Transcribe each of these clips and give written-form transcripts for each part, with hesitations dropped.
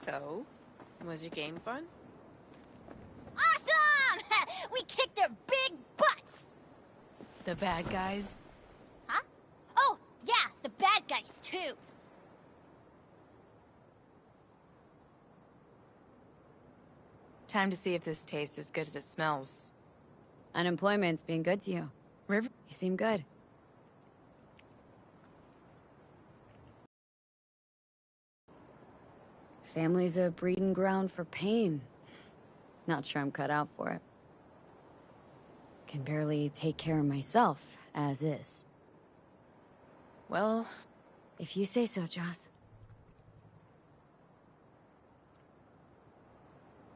So, was your game fun? Awesome! We kicked their big butts! The bad guys? Huh? Oh, yeah, the bad guys, too. Time to see if this tastes as good as it smells. Unemployment's being good to you. River? You seem good. Family's a breeding ground for pain. Not sure I'm cut out for it. Can barely take care of myself, as is. Well... If you say so, Joss.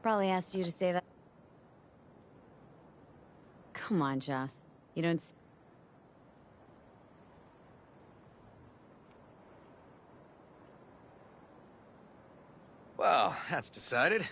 Probably asked you to say that. Come on, Joss. You don't... Well, that's decided.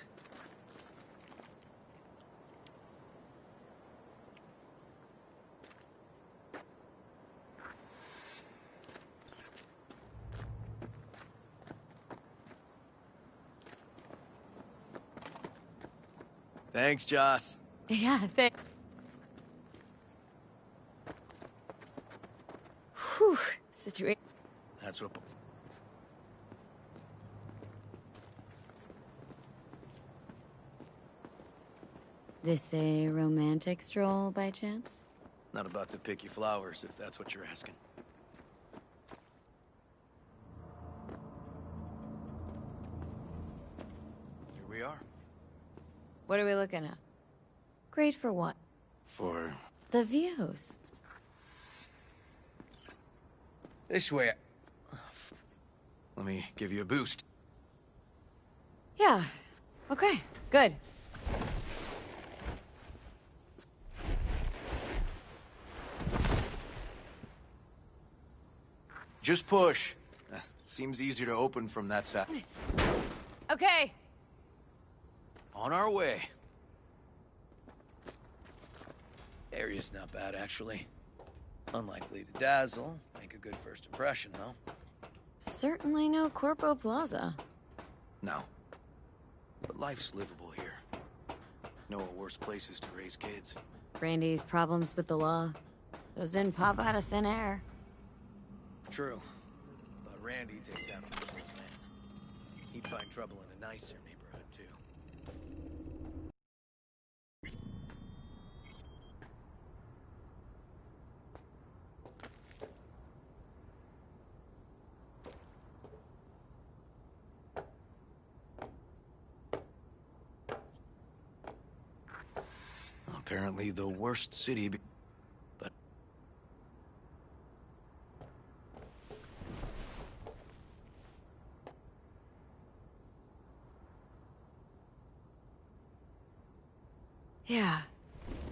Thanks, Joss. Yeah, Whew, situation. That's what... This a romantic stroll, by chance? Not about to pick you flowers, if that's what you're asking. Here we are. What are we looking at? Great for what? For... The views. This way. Let me give you a boost. Yeah. Okay, good. Just push. Seems easier to open from that side. Okay. On our way. Area's not bad, actually. Unlikely to dazzle. Make a good first impression, though. Certainly no Corpo Plaza. No. But life's livable here. No worse places to raise kids. Randy's problems with the law. Those didn't pop out of thin air. True. But Randy takes after his old man. He'd find trouble in a nicer neighborhood, too. Apparently the worst city, but... Yeah,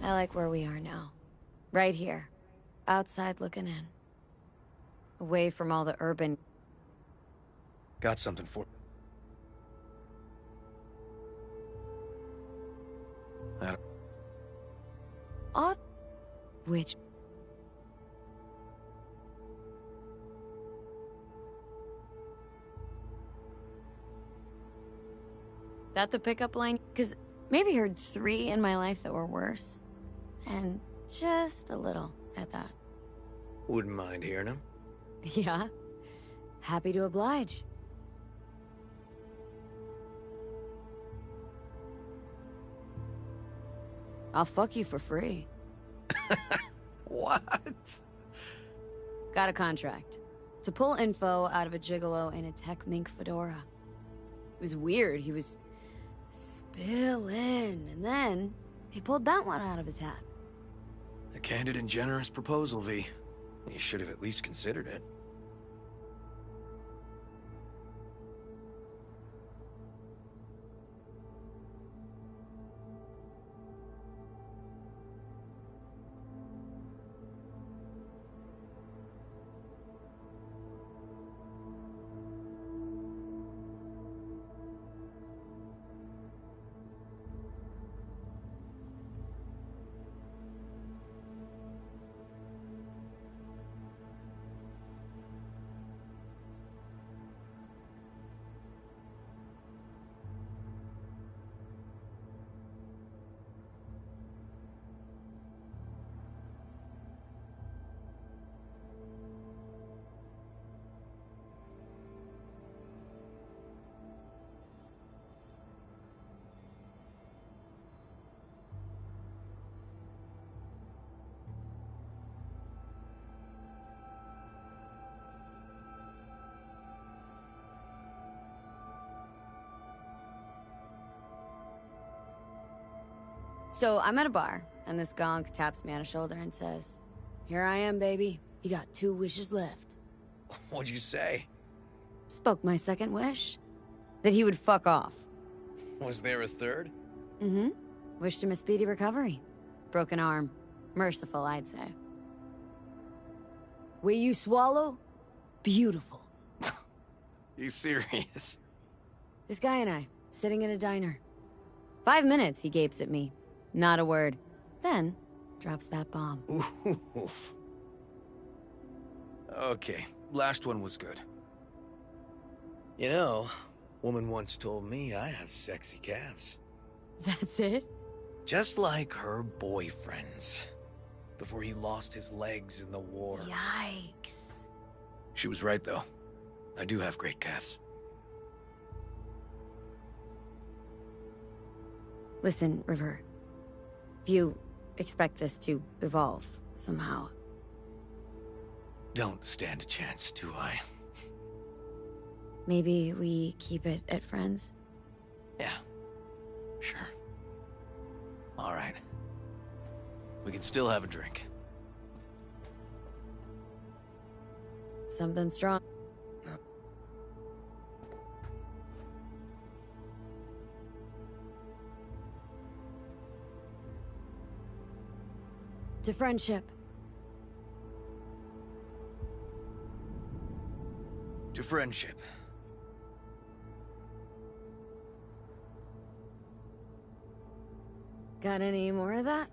I like where we are now. Right here. Outside looking in. Away from all the urban... Got something for... Odd... Which... That the pickup line? Because maybe heard 3 in my life that were worse. And just a little at that. Wouldn't mind hearing him. Yeah. Happy to oblige. I'll fuck you for free. What? Got a contract. To pull info out of a gigolo in a tech mink fedora. It was weird, he was spilling, and then he pulled that one out of his hat. A candid and generous proposal, V. You should have at least considered it. So I'm at a bar, and this gonk taps me on the shoulder and says, "Here I am, baby. You got 2 wishes left." What'd you say? Spoke my second wish. That he would fuck off. Was there a third? Mm-hmm. Wished him a speedy recovery. Broken arm. Merciful, I'd say. Will you swallow? Beautiful. You serious? This guy and I, sitting at a diner. 5 minutes, he gapes at me. Not a word. Then, drops that bomb. Oof. Okay, last one was good. You know, woman once told me I have sexy calves. That's it? Just like her boyfriend's. Before he lost his legs in the war. Yikes. She was right, though. I do have great calves. Listen, River. If you expect this to evolve somehow. Don't stand a chance, do I? Maybe we keep it at friends? Yeah. Sure. All right. We can still have a drink. Something strong. To friendship. To friendship. Got any more of that?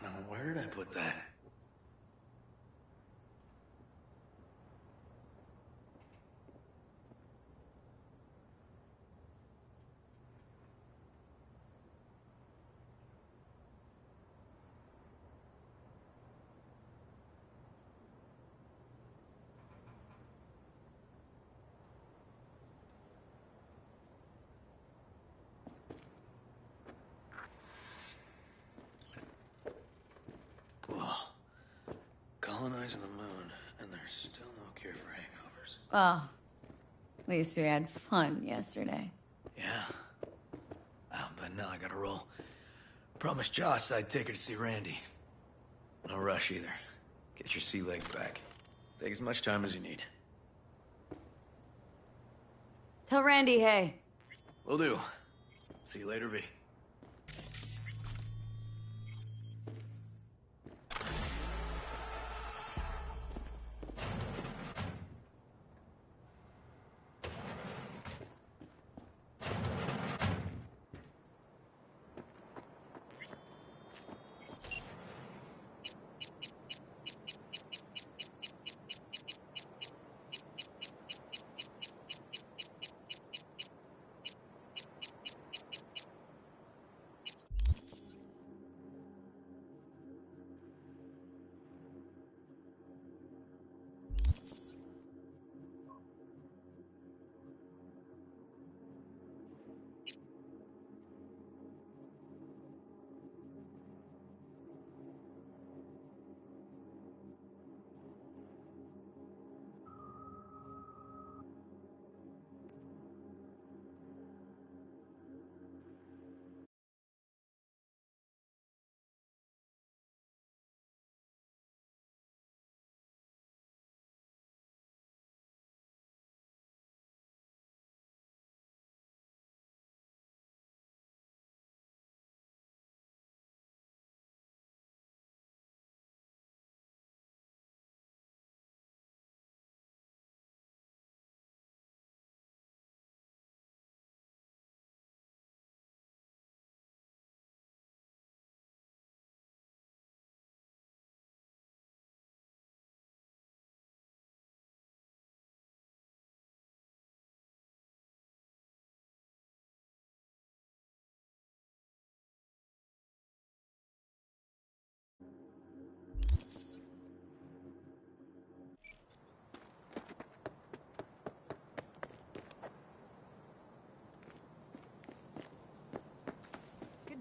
Now, where did I put that? Colonizing the moon, and there's still no cure for hangovers. Well, at least we had fun yesterday. Yeah. But now I gotta roll. Promised Joss I'd take her to see Randy. No rush either. Get your sea legs back. Take as much time as you need. Tell Randy, hey. Will do. See you later, V.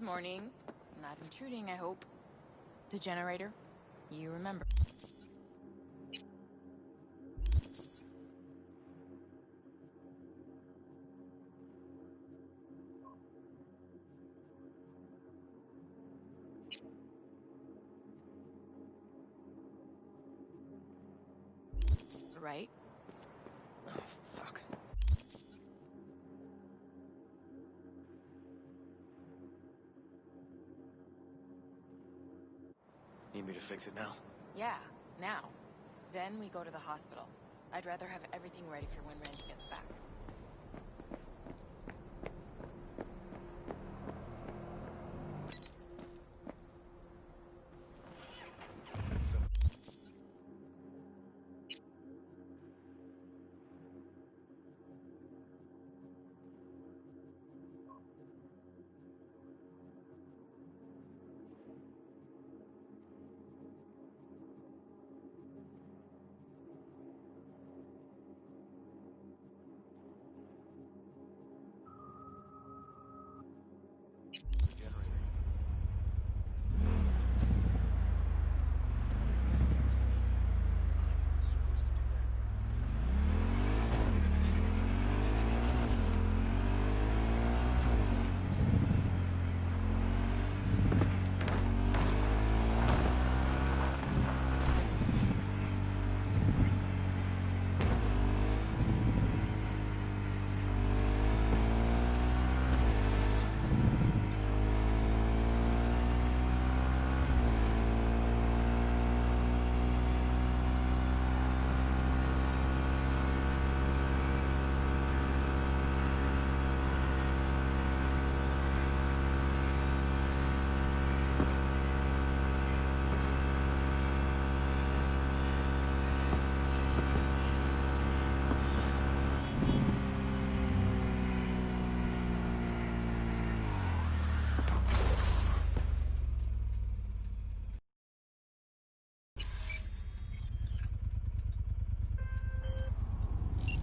morning. Not intruding, I hope. The generator? You remember. Right? Oh, fuck. Need me to fix it now? Yeah, now. Then we go to the hospital. I'd rather have everything ready for when Randy gets back.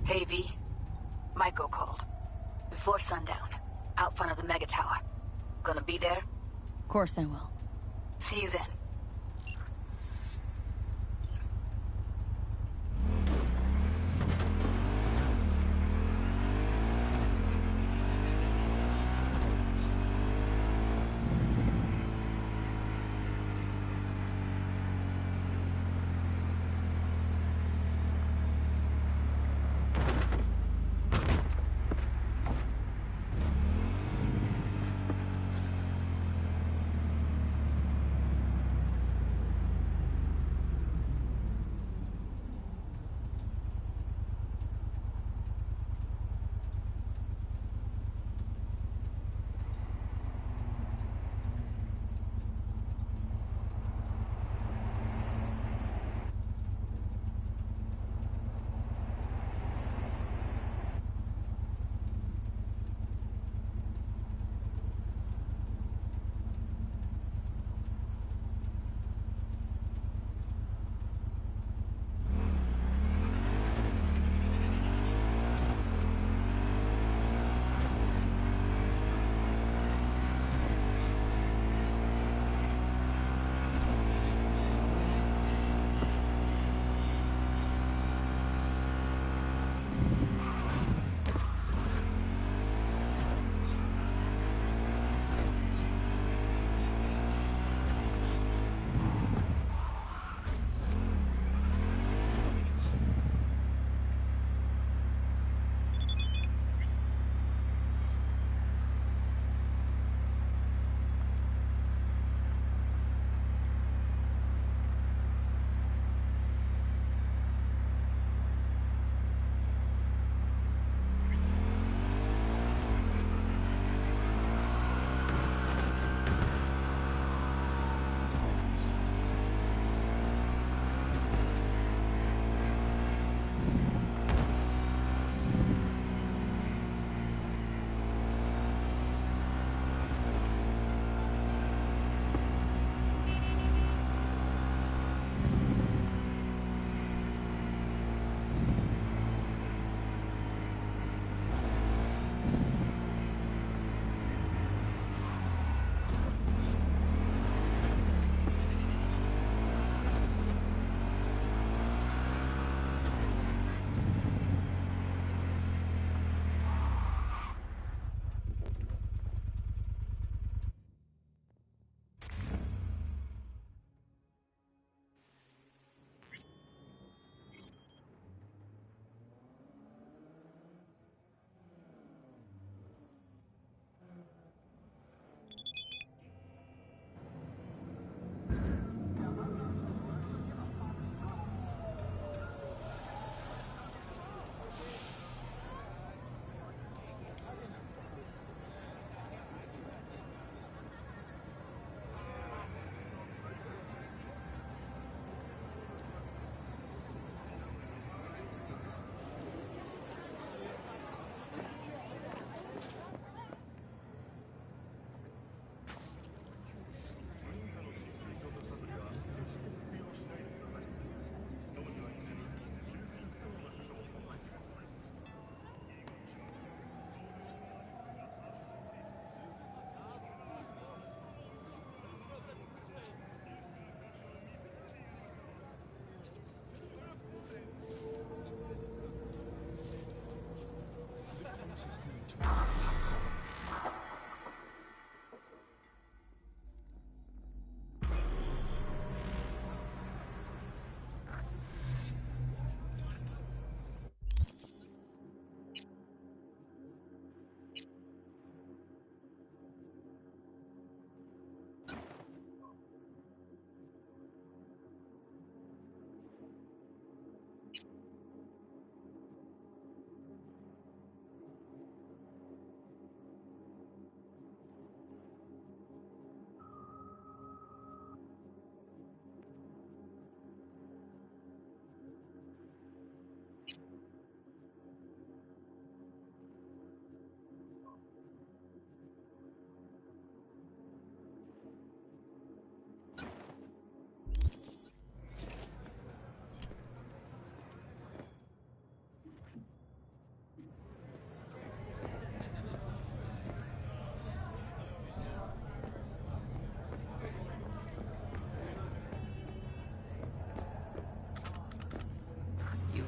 Hey, V. Michael called. Before sundown. Out front of the Mega Tower. Gonna be there? Of course I will. See you then.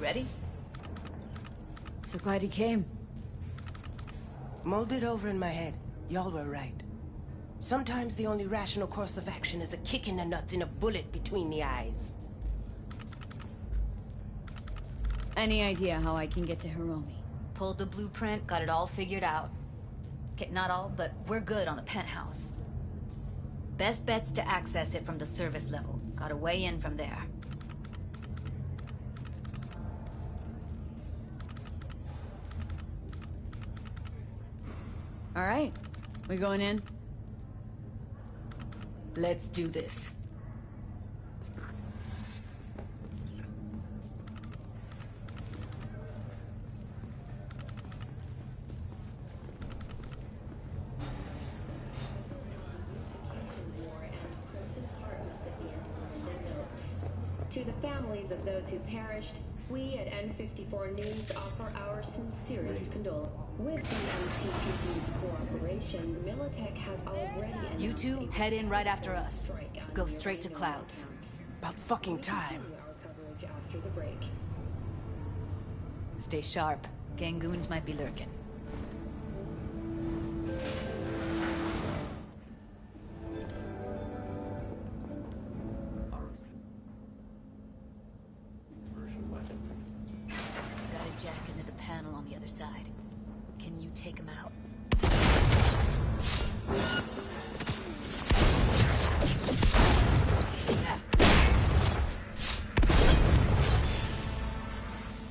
Ready? So glad he came. Mulled it over in my head. Y'all were right. Sometimes the only rational course of action is a kick in the nuts and a bullet between the eyes. Any idea how I can get to Hiromi? Pulled the blueprint, got it all figured out. Okay, not all, but we're good on the penthouse. Best bet's to access it from the service level. Got a way in from there. All right. We going in? Let's do this. To the families of those who perished, we at N54 News offer our sincerest condolences. With the NCPD's cooperation, Militech has already... You two head in right after us. Go straight to Clouds. About fucking time. Our coverage after the break. Stay sharp. Gangoons might be lurking. Got a jack into the panel on the other side. Can you take him out?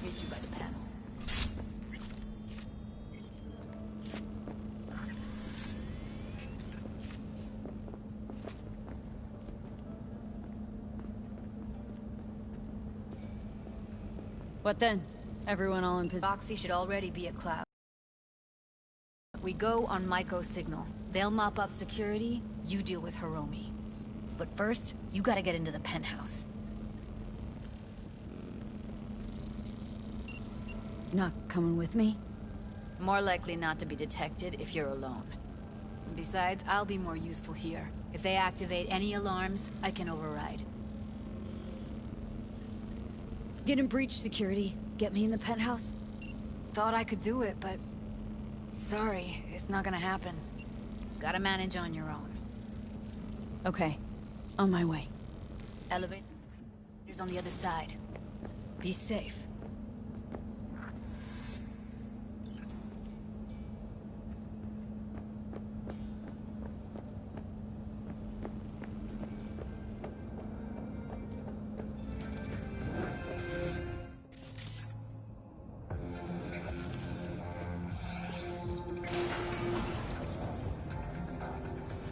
Meet you by the panel. What then? Everyone all in position? Roxy should already be at Cloud. We go on Maiko's signal. They'll mop up security, you deal with Hiromi. But first, you gotta get into the penthouse. Not coming with me? More likely not to be detected if you're alone. Besides, I'll be more useful here. If they activate any alarms, I can override. Get in breach security. Get me in the penthouse. Thought I could do it, but... Sorry, it's not gonna happen. Gotta manage on your own. Okay. On my way. Elevator's on the other side. Be safe.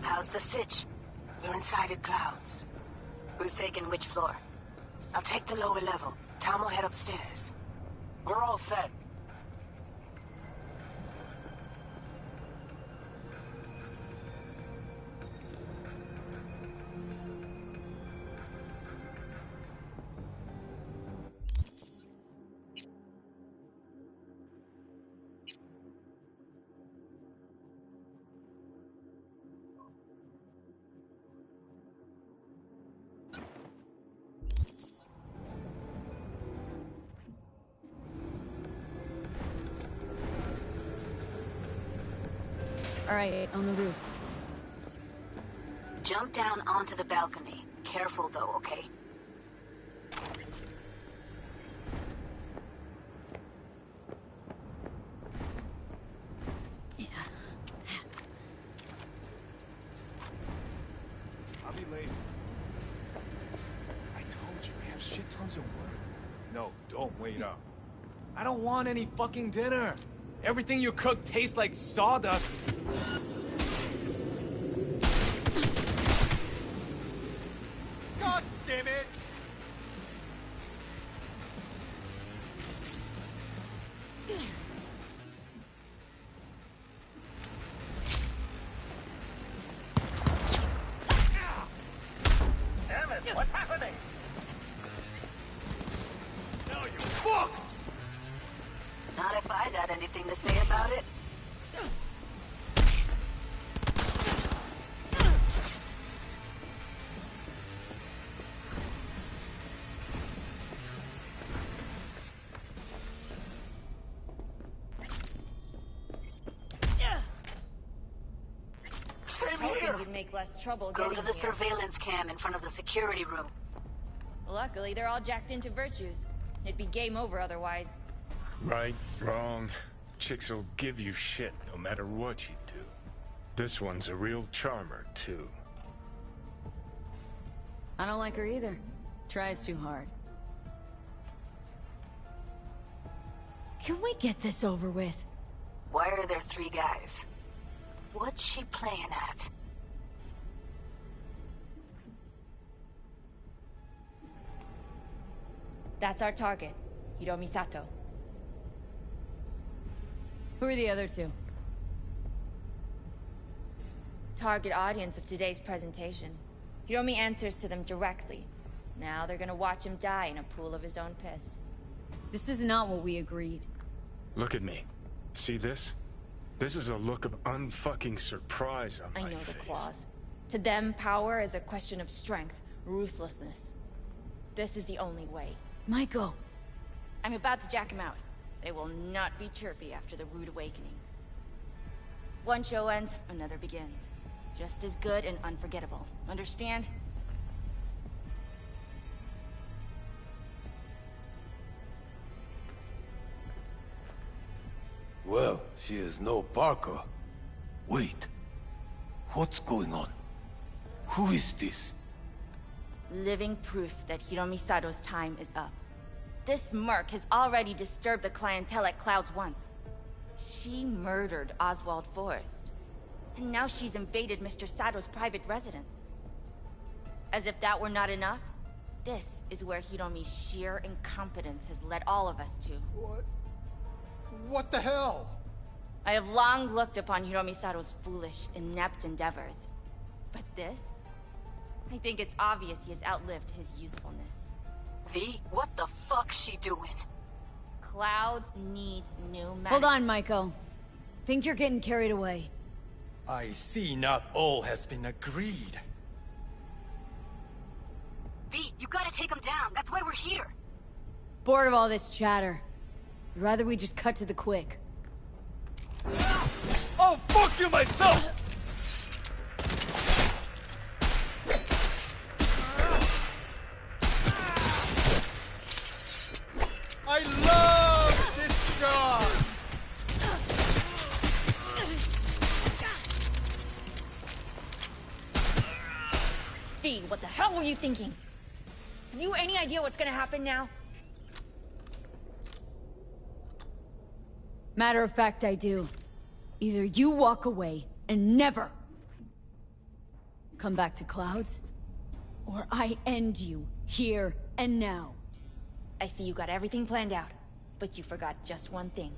How's the sitch? We're inside at Clouds. Who's taking which floor? I'll take the lower level. Tom will head upstairs. We're all set. All right, on the roof. Jump down onto the balcony. Careful though, okay? I'll be late. I told you, I have shit tons of work. No, don't wait up. I don't want any fucking dinner. Everything you cook tastes like sawdust. God damn it! Damn it, what's happening? Now you're fucked! Not if I got anything to say about it. hoping you'd make less trouble Go getting to the here. surveillance cam in front of the security room. Luckily, they're all jacked into virtues. It'd be game over otherwise. Right, wrong. Chicks will give you shit no matter what you do. This one's a real charmer, too. I don't like her either. Tries too hard. Can we get this over with? Why are there 3 guys? What's she playing at? That's our target, Hiromi Sato. Who are the other 2? Target audience of today's presentation. Hiromi answers to them directly. Now they're gonna watch him die in a pool of his own piss. This is not what we agreed. Look at me. See this? This is a look of unfucking surprise on my I know face. the clause. To them, power is a question of strength, ruthlessness. This is the only way. Maiko. I'm about to jack him out. They will not be chirpy after the rude awakening. One show ends, another begins. Just as good and unforgettable. Understand? Well, she is no Parker. Wait. What's going on? Who is this? Living proof that Hiromi Sato's time is up. This merc has already disturbed the clientele at Clouds once. She murdered Oswald Forrest. And now she's invaded Mr. Sato's private residence. As if that were not enough, this is where Hiromi's sheer incompetence has led all of us to. What the hell? I have long looked upon Hiromi Sato's foolish, inept endeavors. But this? I think it's obvious he has outlived his usefulness. V, what the fuck's she doing? Clouds needs new management. Hold on, Maiko. Think you're getting carried away. I see not all has been agreed. V, you gotta take him down. That's why we're here. Bored of all this chatter. I'd rather we just cut to the quick. Oh, fuck you myself! I love this job! V, what the hell were you thinking? Have you any idea what's gonna happen now? Matter of fact, I do. Either you walk away and never come back to Clouds, or I end you here and now. I see you got everything planned out, but you forgot just one thing.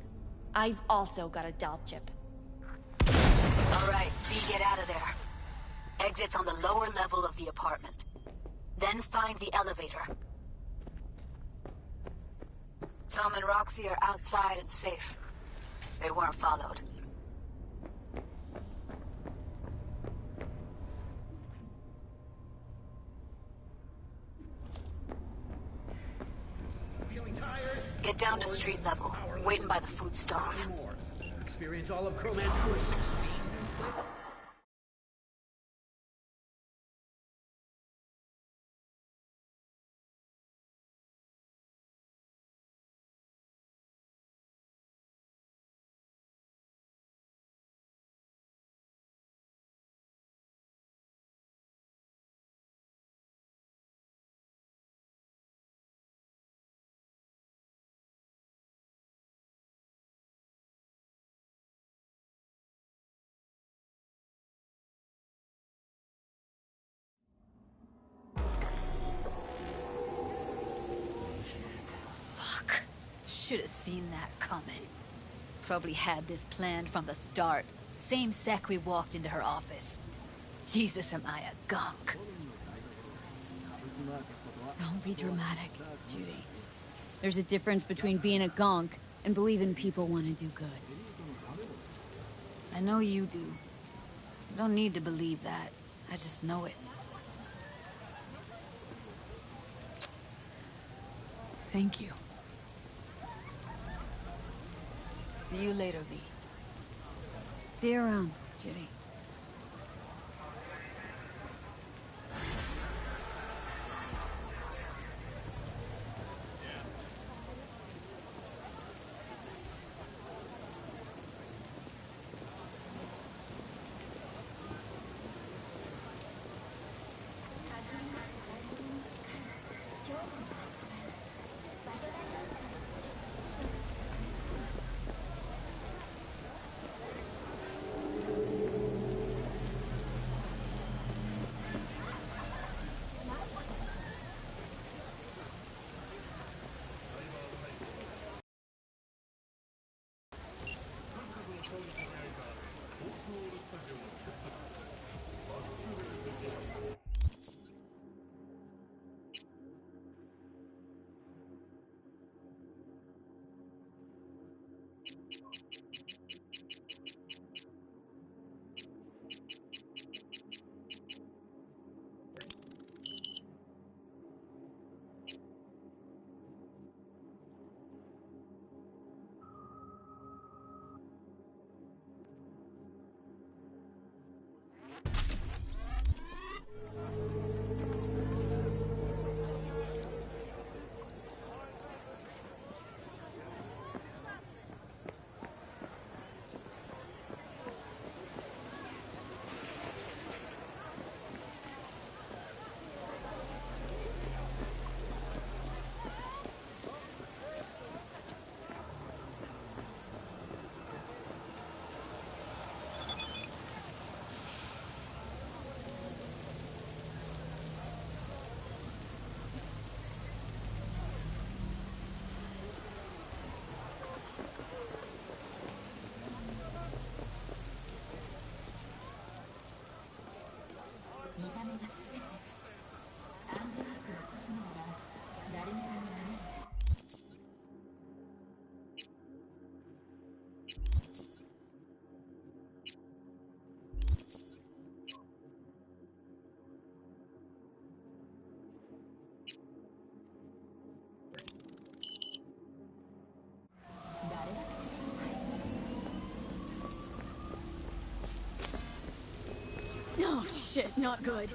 I've also got a doll chip. All right, V, get out of there. Exit's on the lower level of the apartment. Then find the elevator. Tom and Roxy are outside and safe. They weren't followed. Feeling tired? Get down to street level, waiting by the food stalls. Experience all of Chromanticor's 16. Should have seen that coming. Probably had this planned from the start. Same sec we walked into her office. Jesus, am I a gunk. Don't be dramatic, Judy. There's a difference between being a gonk and believing people want to do good. I know you do. I don't need to believe that. I just know it. Thank you. See you later, V. See you around, Judy. 見た目が全て。アンジェラークのコスメなら誰にでもなれる。誰だって手に入る。Oh shit, not good.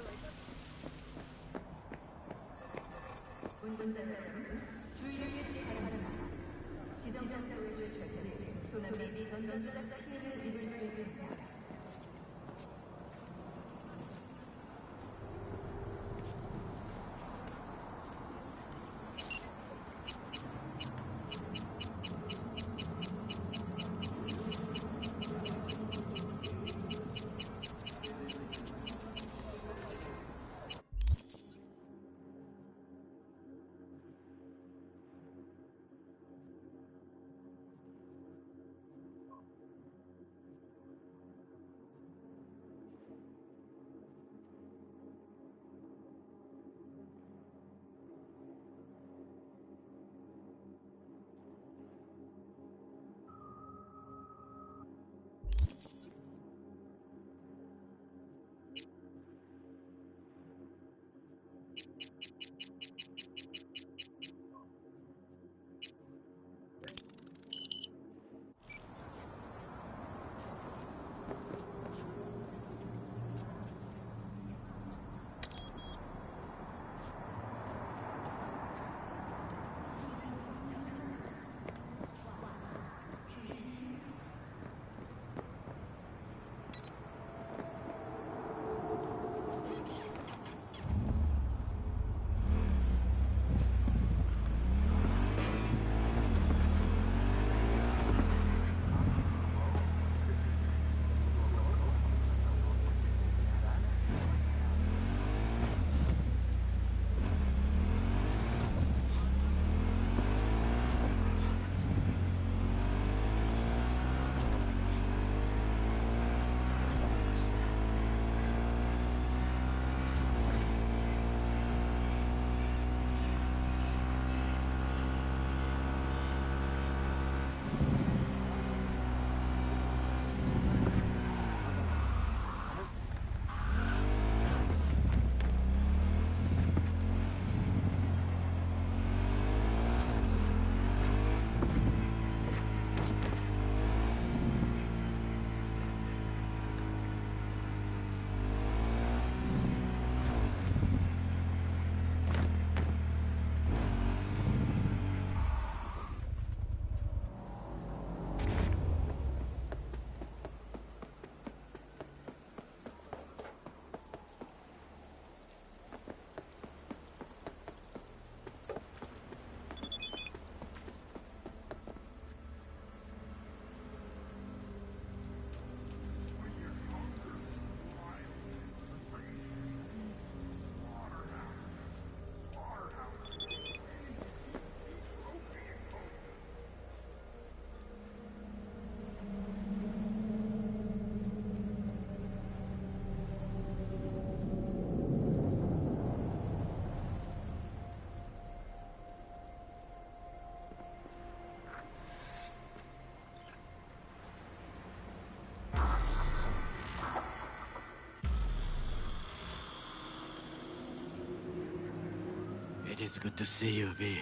is good to see you, V.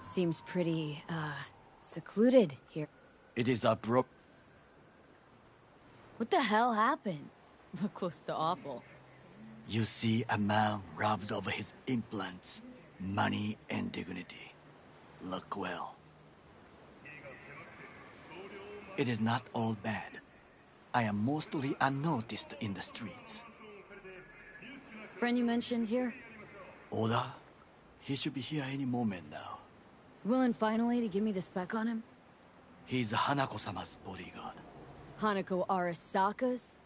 Seems pretty, secluded here. It is a broke. What the hell happened? Look close to awful. You see a man robbed of his implants, money and dignity. Look well. It is not all bad. I am mostly unnoticed in the streets. Friend you mentioned here? Oda? He should be here any moment now. Willing finally to give me the spec on him? He's Hanako-sama's bodyguard. Hanako Arasaka's?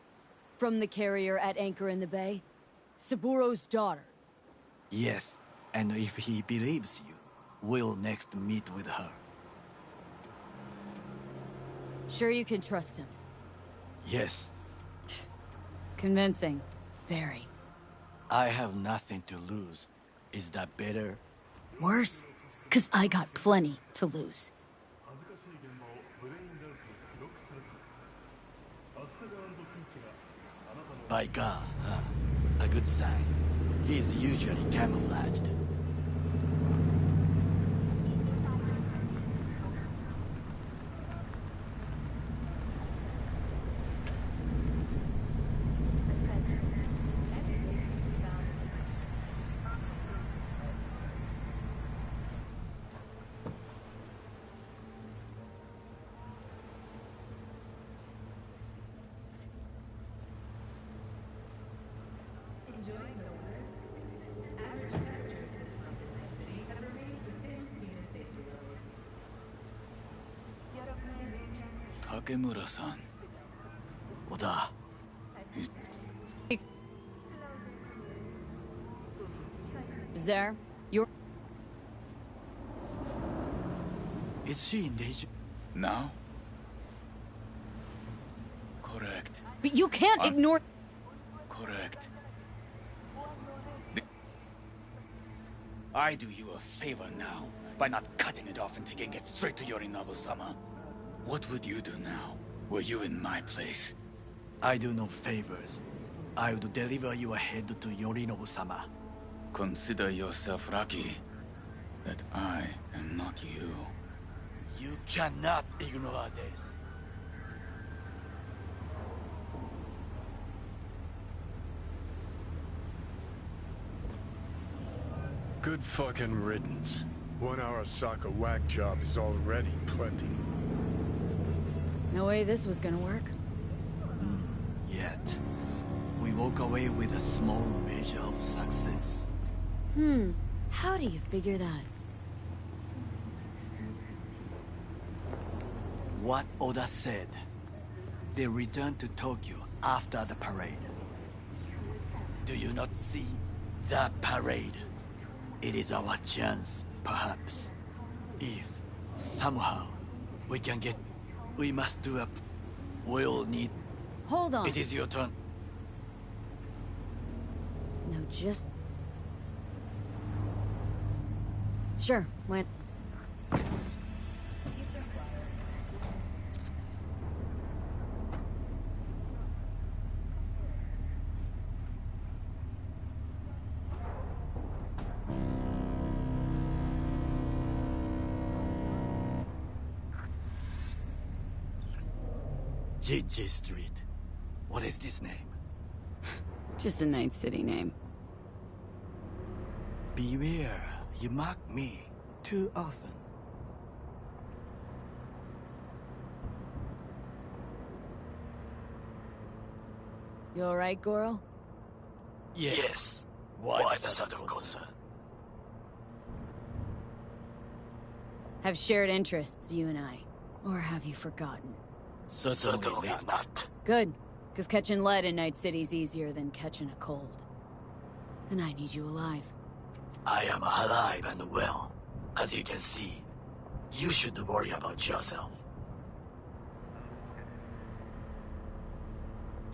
From the carrier at anchor in the bay? Saburo's daughter? Yes, and if he believes you, we'll next meet with her. Sure you can trust him? Yes. Convincing. Very. I have nothing to lose. Is that better? Worse? 'Cause I got plenty to lose. By God, huh? A good sign. He is usually camouflaged. Takemura-san. Oda. There, you're... Is she in danger? Now? Correct. But you can't ignore... Correct. I do you a favor now, by not cutting it off and taking it straight to Yorinobu-sama. What would you do now, were you in my place? I do no favors. I would deliver you ahead to Yorinobu-sama. Consider yourself lucky that I am not you. You cannot ignore this. Good fucking riddance. 1 Arasaka whack job is already plenty. No way this was gonna work. Yet. We walk away with a small measure of success. How do you figure that? What Oda said. They returned to Tokyo after the parade. Do you not see that parade? It is our chance, perhaps. If, somehow, we can get... We must do a... We'll need... Hold on. It is your turn. No, just... Sure, went. G Street. What is this name? Just a night city name. Beware, you mock me too often. You alright, Goro? Yes. Why does that concern? Have shared interests, you and I. Or have you forgotten? Certainly not. Good, because catching lead in Night City's easier than catching a cold. And I need you alive. I am alive and well, as you can see. You should worry about yourself.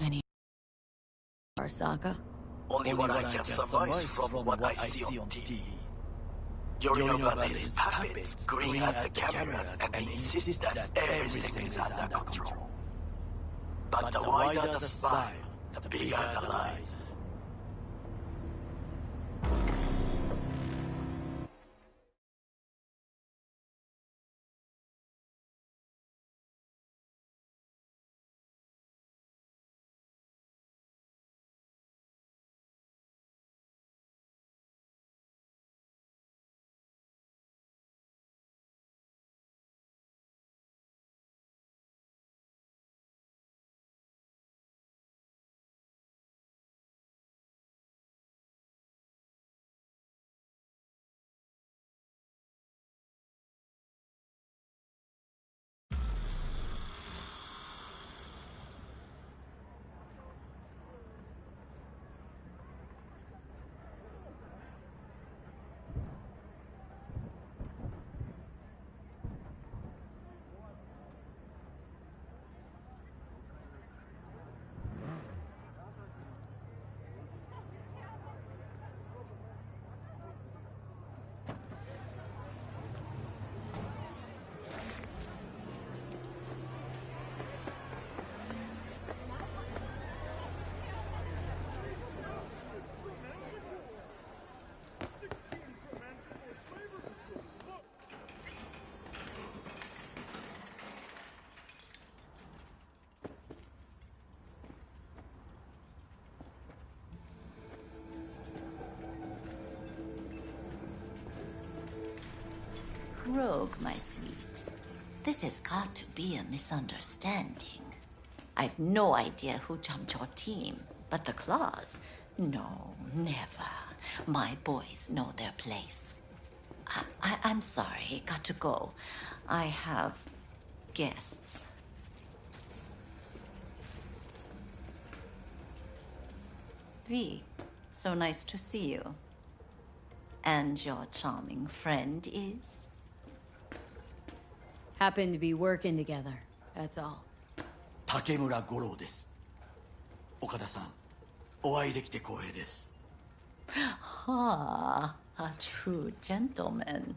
Any... Arasaka? Only what I can surmise from what I see on TV. Yorinobu and his puppets grin at the cameras and insist that everything is under control. But the wider the smile, the bigger the lies. rogue, my sweet. This has got to be a misunderstanding. I've no idea who jumped your team, but the Claws? No, never. My boys know their place. I'm sorry, got to go. I have guests. V, so nice to see you. And your charming friend is? Happen to be working together, that's all. 竹村五郎です。岡田さん、お会いできて光栄です。Ah, a true gentleman.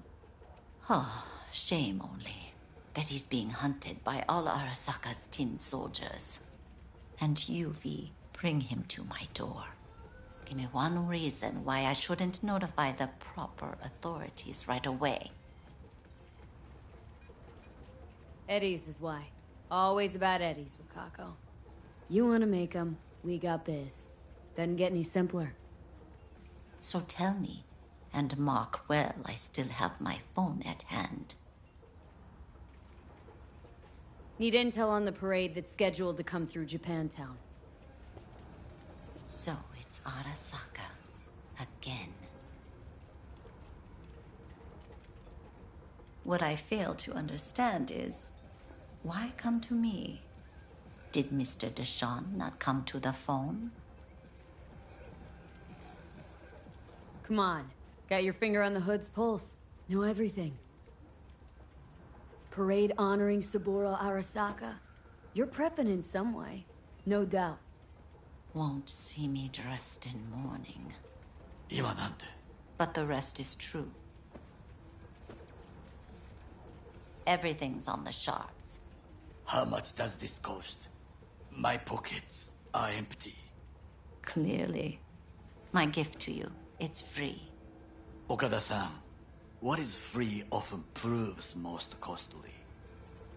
Ah, shame only that he's being hunted by all Arasaka's tin soldiers. And you, V, bring him to my door. Give me one reason why I shouldn't notify the proper authorities right away. Eddie's is why. Always about Eddie's, Wakako. You wanna make 'em, we got biz. Doesn't get any simpler. So tell me, and mark well I still have my phone at hand. Need intel on the parade that's scheduled to come through Japantown. So it's Arasaka again. What I fail to understand is, why come to me? Did Mr. Deshawn not come to the phone? Come on. Got your finger on the hood's pulse. Know everything. Parade honoring Saburo Arasaka. You're prepping in some way. No doubt. Won't see me dressed in mourning. 今なんて。 But the rest is true. Everything's on the shards. How much does this cost? My pockets are empty. Clearly. My gift to you, it's free. Okada-san, what is free often proves most costly.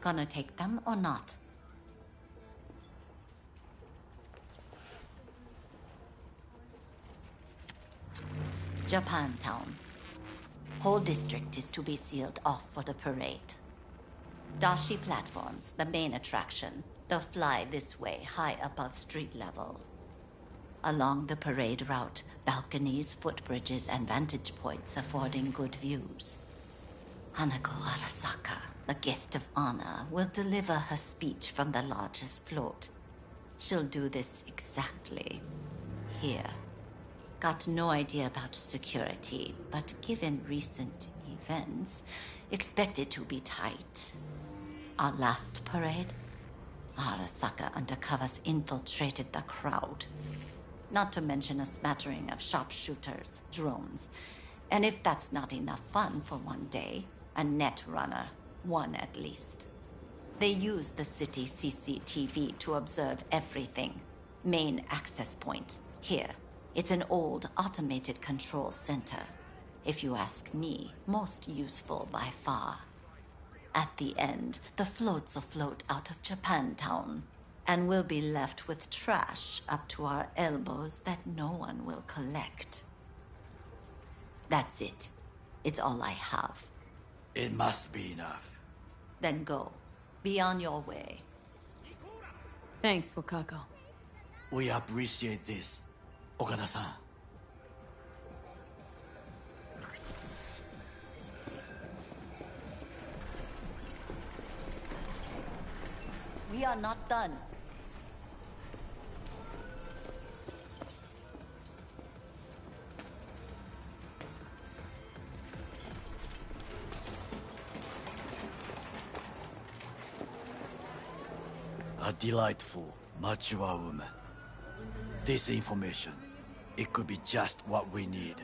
Gonna take them or not? Japantown. Whole district is to be sealed off for the parade. Dashi platforms, the main attraction. They'll fly this way, high above street level. Along the parade route, balconies, footbridges, and vantage points affording good views. Hanako Arasaka, the guest of honor, will deliver her speech from the largest float. She'll do this exactly here. Got no idea about security, but given recent events, expect it to be tight. Our last parade, Arasaka undercovers infiltrated the crowd. Not to mention a smattering of sharpshooters, drones. And if that's not enough fun for one day, a net runner, one at least. They use the city CCTV to observe everything. Main access point, here. It's an old automated control center. If you ask me, most useful by far. At the end, the floats will float out of Japantown, and we'll be left with trash up to our elbows that no one will collect. That's it. It's all I have. It must be enough. Then go. Be on your way. Thanks, Wakako. We appreciate this, Okada-san. We are not done. A delightful, mature woman. This information, it could be just what we need.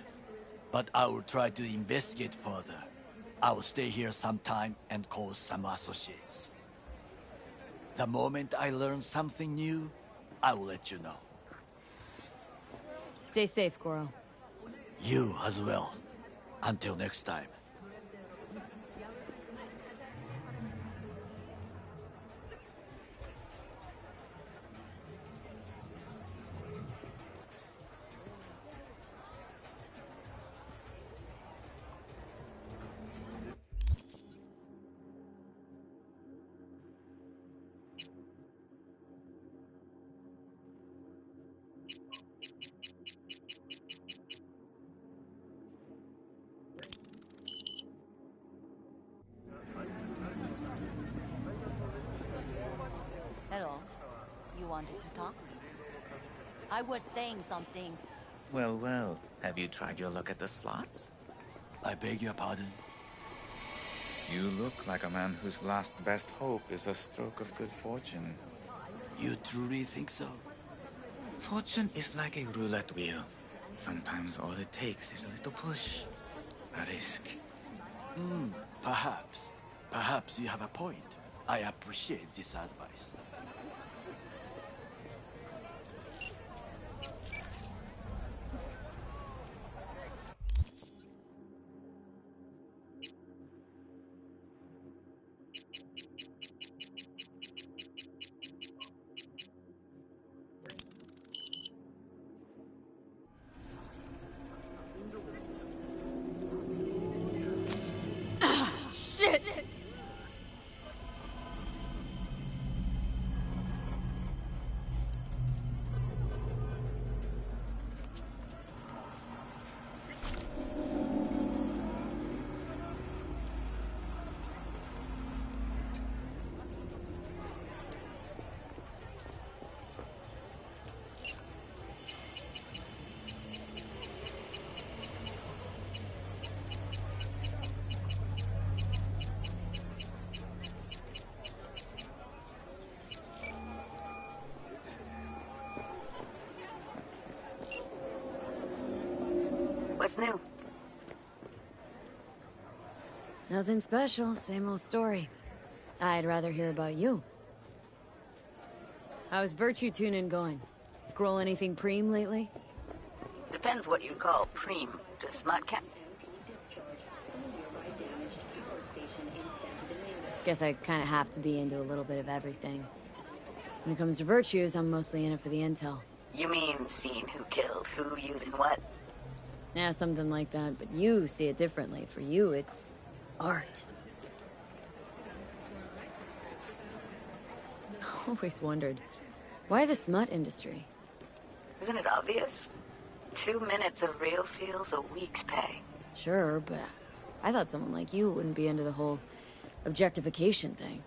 But I will try to investigate further. I will stay here some time and call some associates. The moment I learn something new, I will let you know. Stay safe, Goro. You as well. Until next time. wanted to talk. I was saying something. Well, well. Have you tried your luck at the slots? I beg your pardon? You look like a man whose last best hope is a stroke of good fortune. You truly think so? Fortune is like a roulette wheel. Sometimes all it takes is a little push. A risk. Perhaps. Perhaps you have a point. I appreciate this advice. Shit! What's new? Nothing special, same old story. I'd rather hear about you. How's Virtue Tuning going? Scroll anything preem lately? Depends what you call preem. Does smut count? Guess I kinda have to be into a little bit of everything. When it comes to virtues, I'm mostly in it for the intel. You mean seeing who killed who using what? Yeah, something like that, but you see it differently. For you, it's art. Always wondered, why the smut industry? Isn't it obvious? 2 minutes of real feels a week's pay. Sure, but I thought someone like you wouldn't be into the whole objectification thing.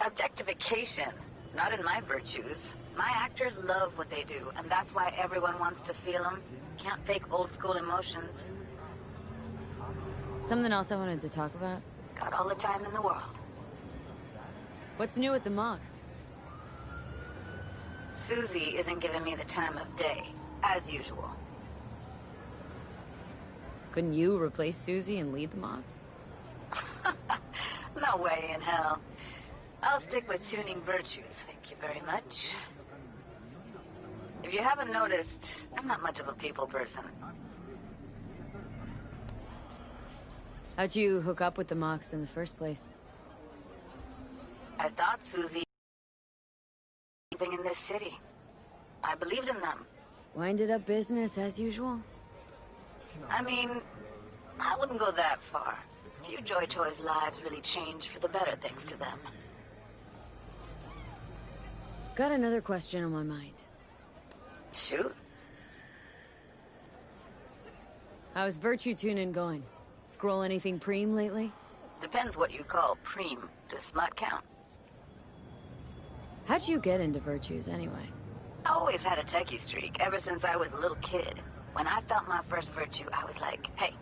Objectification? Not in my virtues. My actors love what they do, and that's why everyone wants to feel them. Can't fake old school emotions. Something else I wanted to talk about? Got all the time in the world. What's new at the mocks? Susie isn't giving me the time of day, as usual. Couldn't you replace Susie and lead the mocks? No way in hell. I'll stick with tuning virtues, thank you very much. If you haven't noticed, I'm not much of a people person. How'd you hook up with the mocks in the first place? I thought Susie thing in this city. I believed in them. Winded up business as usual? I mean, I wouldn't go that far. Few Joy Toys' lives really change for the better thanks to them. Got another question on my mind. Shoot. How's Virtue Tuning going? Scroll anything preem lately? Depends what you call preem. Does smut count? How'd you get into virtues anyway? I always had a techie streak ever since I was a little kid. When I felt my first virtue, I was like, hey,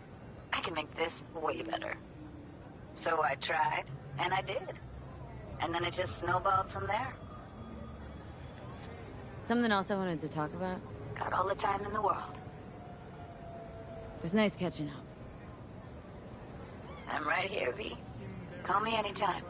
I can make this way better. So I tried, and I did. And then it just snowballed from there. Something else I wanted to talk about? Got all the time in the world. It was nice catching up. I'm right here, V. Call me anytime.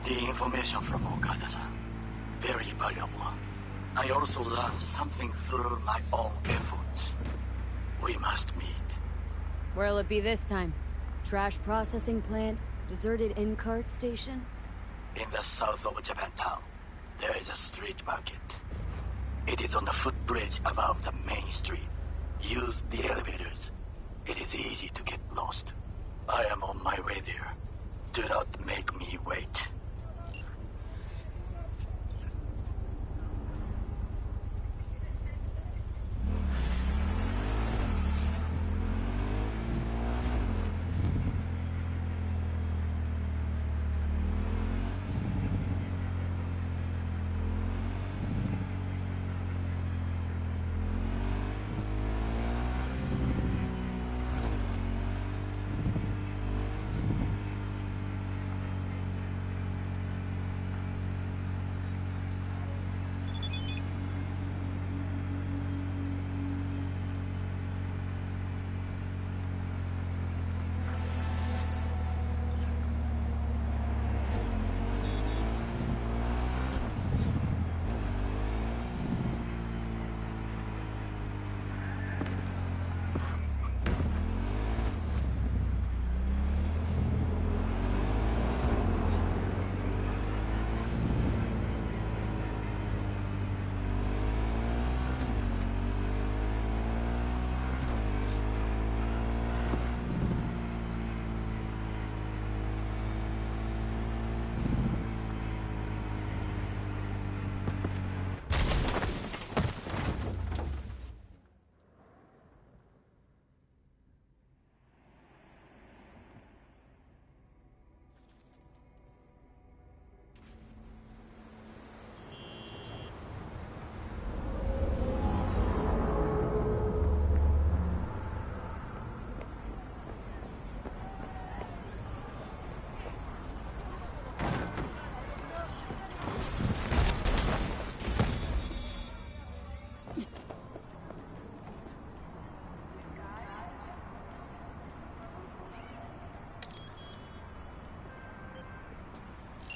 The information from Okada-san, very valuable. I also learned something through my own efforts. We must meet. Where'll it be this time? Trash processing plant? Deserted in-cart station? In the south of Japantown, there is a street market. It is on the footbridge above the main street. Use the elevators. It is easy to get lost. I am on my way there. Do not make me wait.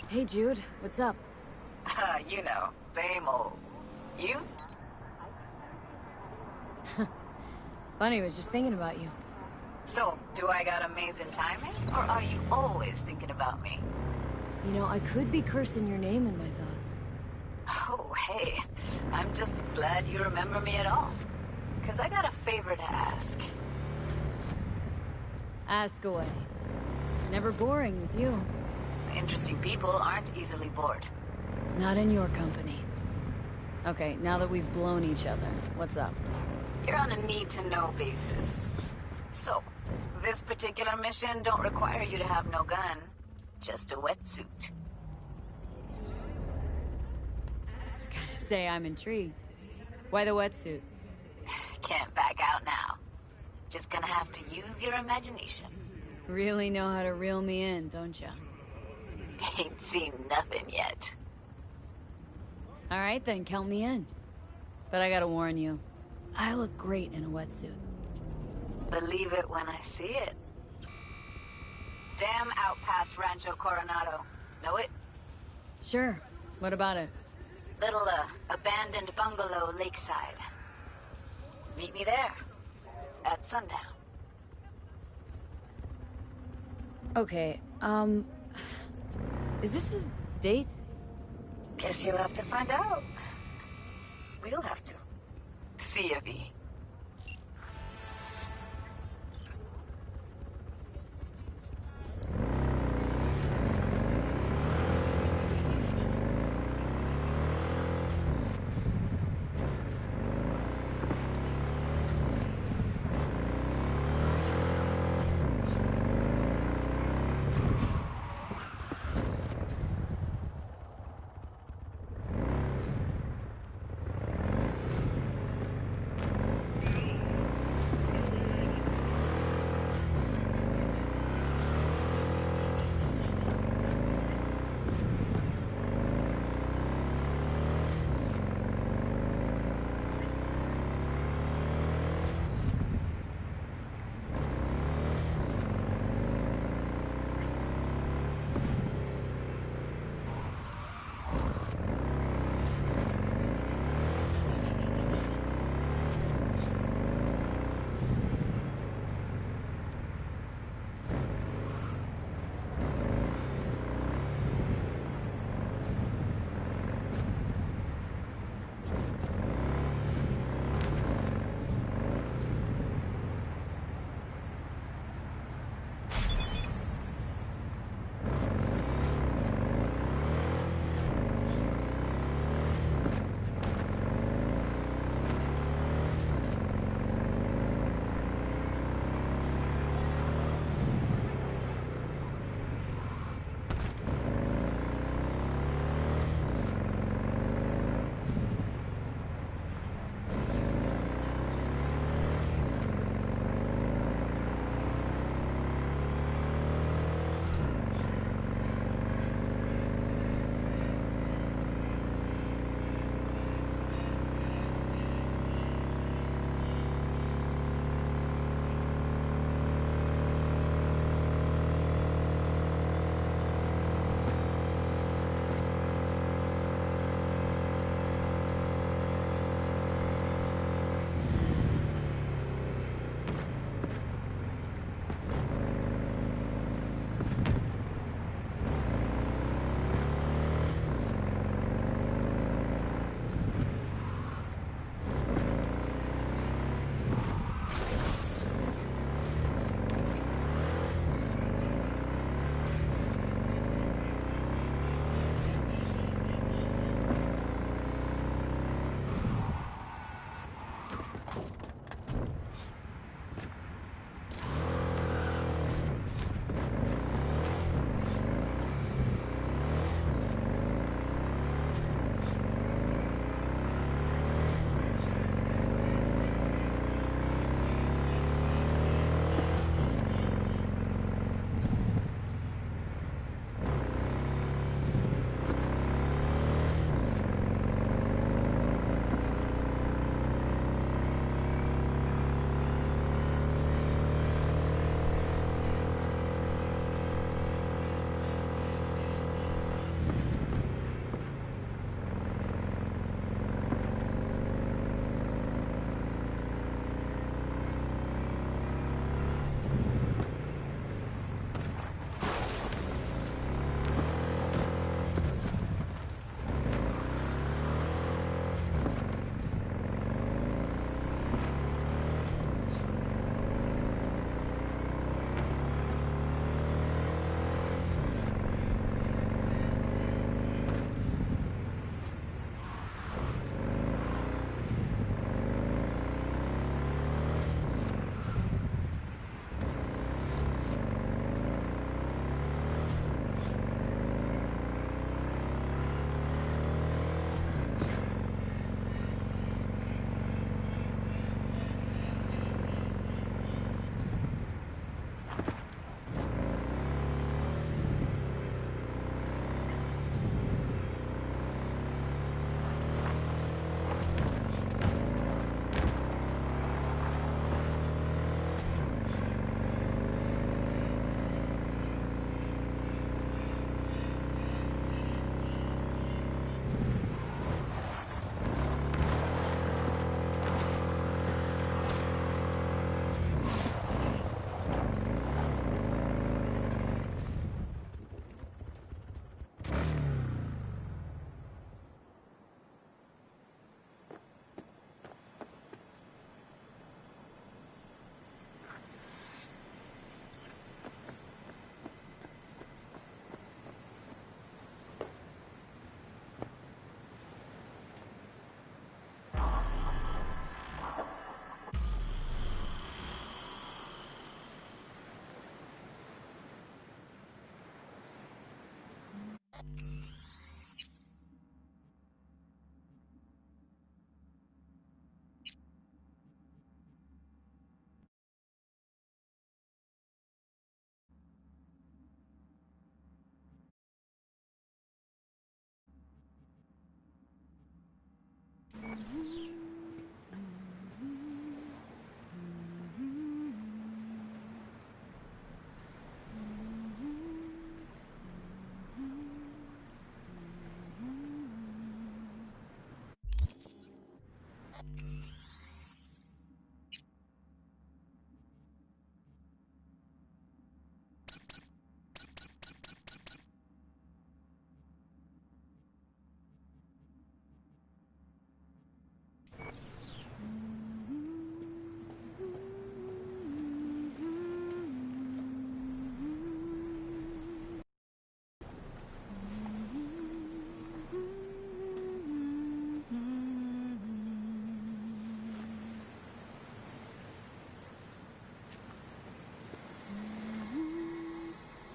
Hey, Jude. What's up? You know, same old. You? Funny, was just thinking about you. So, do I got amazing timing? Or are you always thinking about me? You know, I could be cursing your name in my thoughts. Oh, hey. I'm just glad you remember me at all. 'Cause I got a favor to ask. Ask away. It's never boring with you. Interesting people aren't easily bored. Not in your company. Okay, now that we've blown each other, what's up? You're on a need-to-know basis. So, this particular mission don't require you to have no gun. Just a wetsuit. Gotta say, I'm intrigued. Why the wetsuit? Can't back out now. Just gonna have to use your imagination. Really know how to reel me in, don't ya? Ain't seen nothing yet. Alright then, count me in. But I gotta warn you, I look great in a wetsuit. Believe it when I see it. Dam out past Rancho Coronado. Know it? Sure. What about it? Little, abandoned bungalow lakeside. Meet me there. At sundown. Okay, is this a date? Guess you'll have to find out. We'll have to. See ya, V.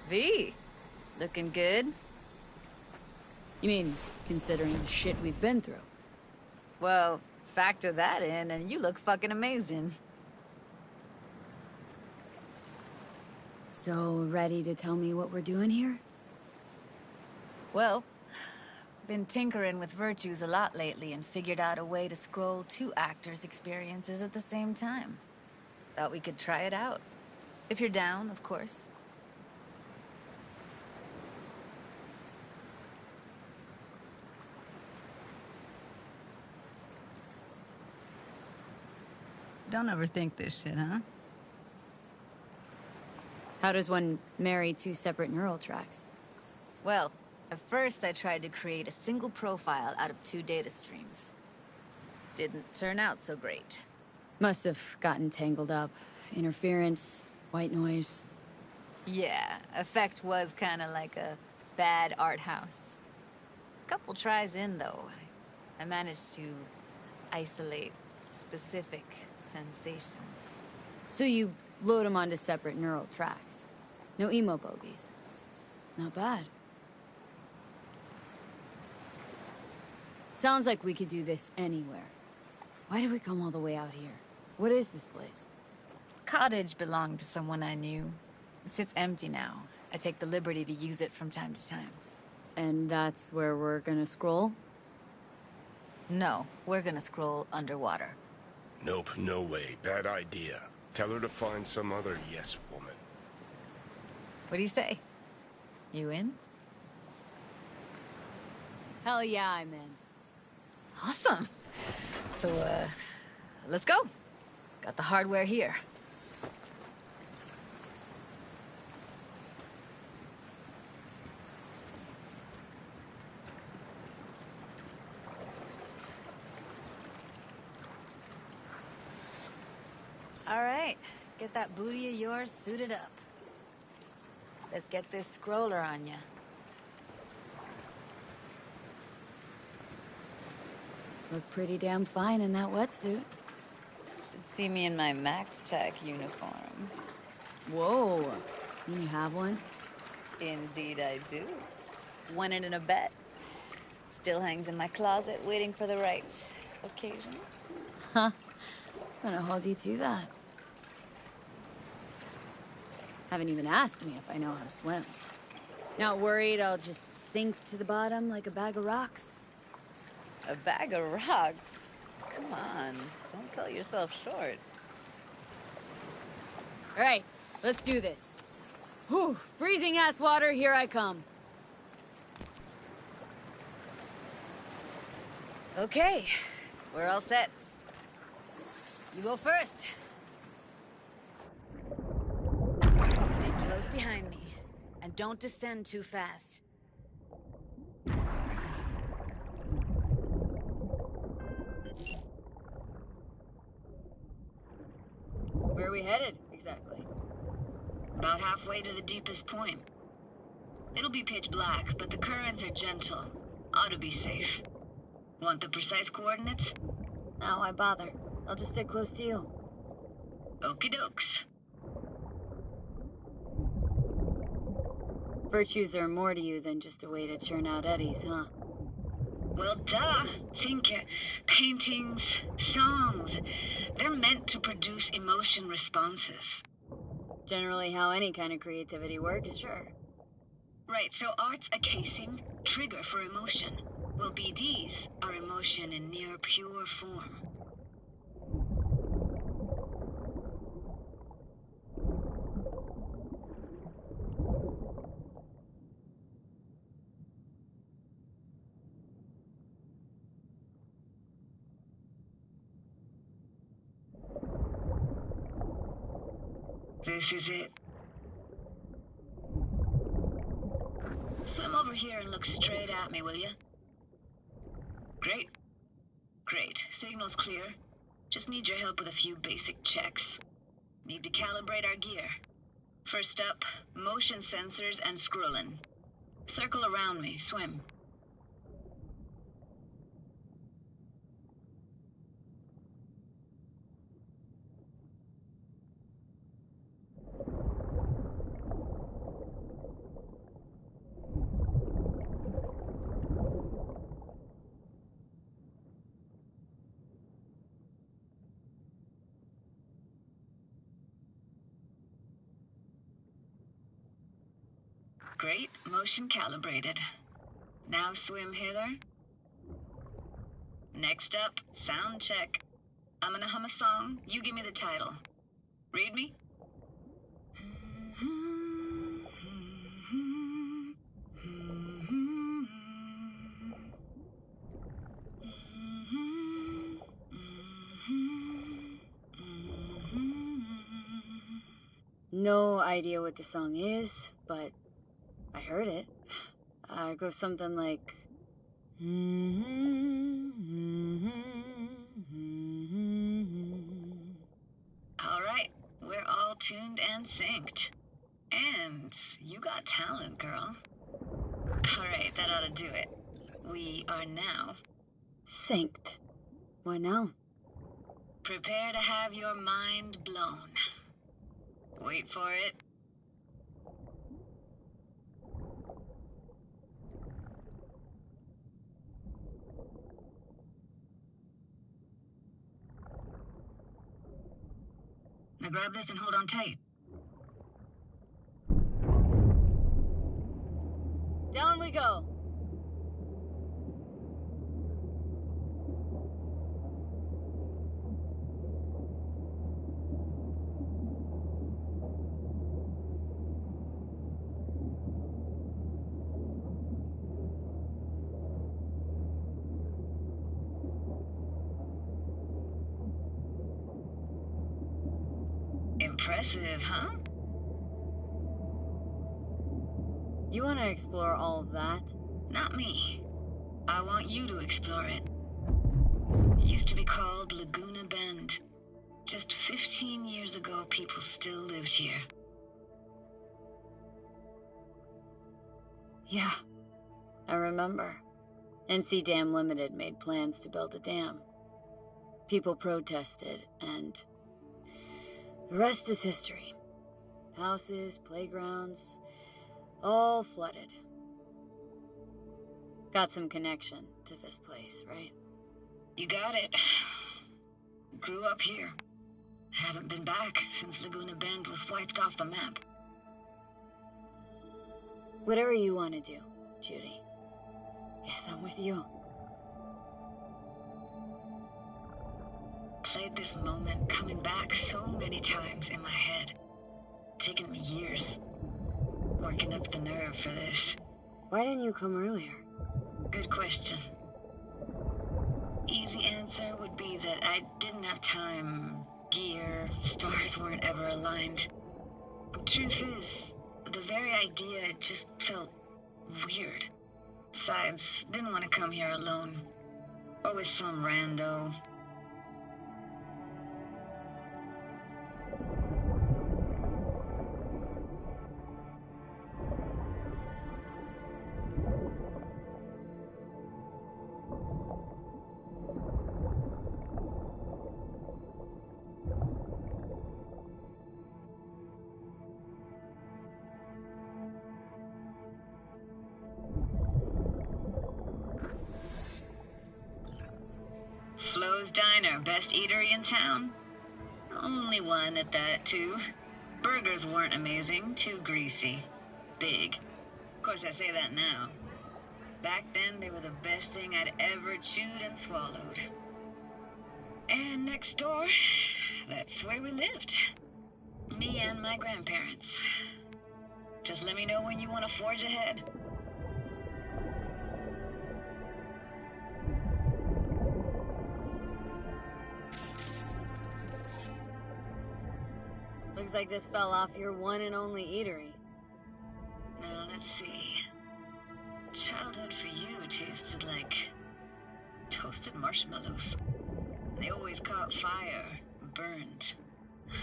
V, looking good? You mean, considering the shit we've been through? Well, factor that in and you look fucking amazing. So, ready to tell me what we're doing here? Well, been tinkering with virtues a lot lately and figured out a way to scroll 2 actors' experiences at the same time. Thought we could try it out. If you're down, of course. Don't overthink this shit, huh? How does one marry 2 separate neural tracks? Well, at first I tried to create a single profile out of 2 data streams. Didn't turn out so great. Must have gotten tangled up. Interference, white noise. Yeah, effect was kinda like a bad art house. Couple tries in, though, I managed to isolate specific sensations. So you load them onto separate neural tracks. No emo bogies. Not bad. Sounds like we could do this anywhere. Why did we come all the way out here? What is this place? Cottage belonged to someone I knew. It sits empty now. I take the liberty to use it from time to time. And that's where we're gonna scroll? No, we're gonna scroll underwater. Nope, no way. Bad idea. Tell her to find some other yes woman. What do you say? You in? Hell yeah, I'm in. Awesome. So, let's go. Got the hardware here. All right, get that booty of yours suited up. Let's get this scroller on ya. Look pretty damn fine in that wetsuit. Should see me in my Max Tech uniform. Whoa, you have one? Indeed I do. Won it in a bet. Still hangs in my closet, waiting for the right occasion. Huh. Gonna hold you to that. Haven't even asked me if I know how to swim. Not worried I'll just sink to the bottom like a bag of rocks? A bag of rocks? Come on, don't sell yourself short. All right, let's do this. Whew, freezing ass water, here I come. Okay, we're all set. You go first. Stay close behind me, and don't descend too fast. Where are we headed, exactly? About halfway to the deepest point. It'll be pitch black, but the currents are gentle. Ought to be safe. Want the precise coordinates? No, why bother? I'll just stay close to you. Okie dokes. Virtues are more to you than just a way to churn out eddies, huh? Well, duh. Think paintings, songs. They're meant to produce emotion responses. Generally how any kind of creativity works, sure. Right, so art's a casing, trigger for emotion. Well, BDs are emotion in near pure form. This is it. Swim over here and look straight at me, will you? Great. Great. Signal's clear. Just need your help with a few basic checks. Need to calibrate our gear. First up, motion sensors and scrolling. Circle around me. Swim. Great, motion calibrated. Now swim hither. Next up, sound check. I'm gonna hum a song, you give me the title. Read me? No idea what the song is, but I heard it. It goes something like... All right, we're all tuned and synced. And you got talent, girl. All right, that ought to do it. We are now... Synced. What now? Prepare to have your mind blown. Wait for it. Now grab this and hold on tight. Down we go. Impressive, huh? You want to explore all of that? Not me. I want you to explore it. It used to be called Laguna Bend. Just 15 years ago, people still lived here. Yeah, I remember. NC Dam Limited made plans to build a dam. People protested, and the rest is history. Houses, playgrounds, all flooded. Got some connection to this place, right? You got it. Grew up here. Haven't been back since Laguna Bend was wiped off the map. Whatever you want to do, Judy. Yes, I'm with you. Played this moment coming back so many times in my head. Taken me years. Working up the nerve for this. Why didn't you come earlier? Good question. Easy answer would be that I didn't have time, gear, stars weren't ever aligned. Truth is, the very idea just felt weird. Besides, didn't want to come here alone. Or with some rando. Lowe's Diner, best eatery in town? Only one at that, too. Burgers weren't amazing, too greasy. Big. Of course, I say that now. Back then, they were the best thing I'd ever chewed and swallowed. And next door, that's where we lived. Me and my grandparents. Just let me know when you want to forge ahead. Looks like this fell off your one and only eatery. Now, let's see. Childhood for you tasted like toasted marshmallows. They always caught fire, burned,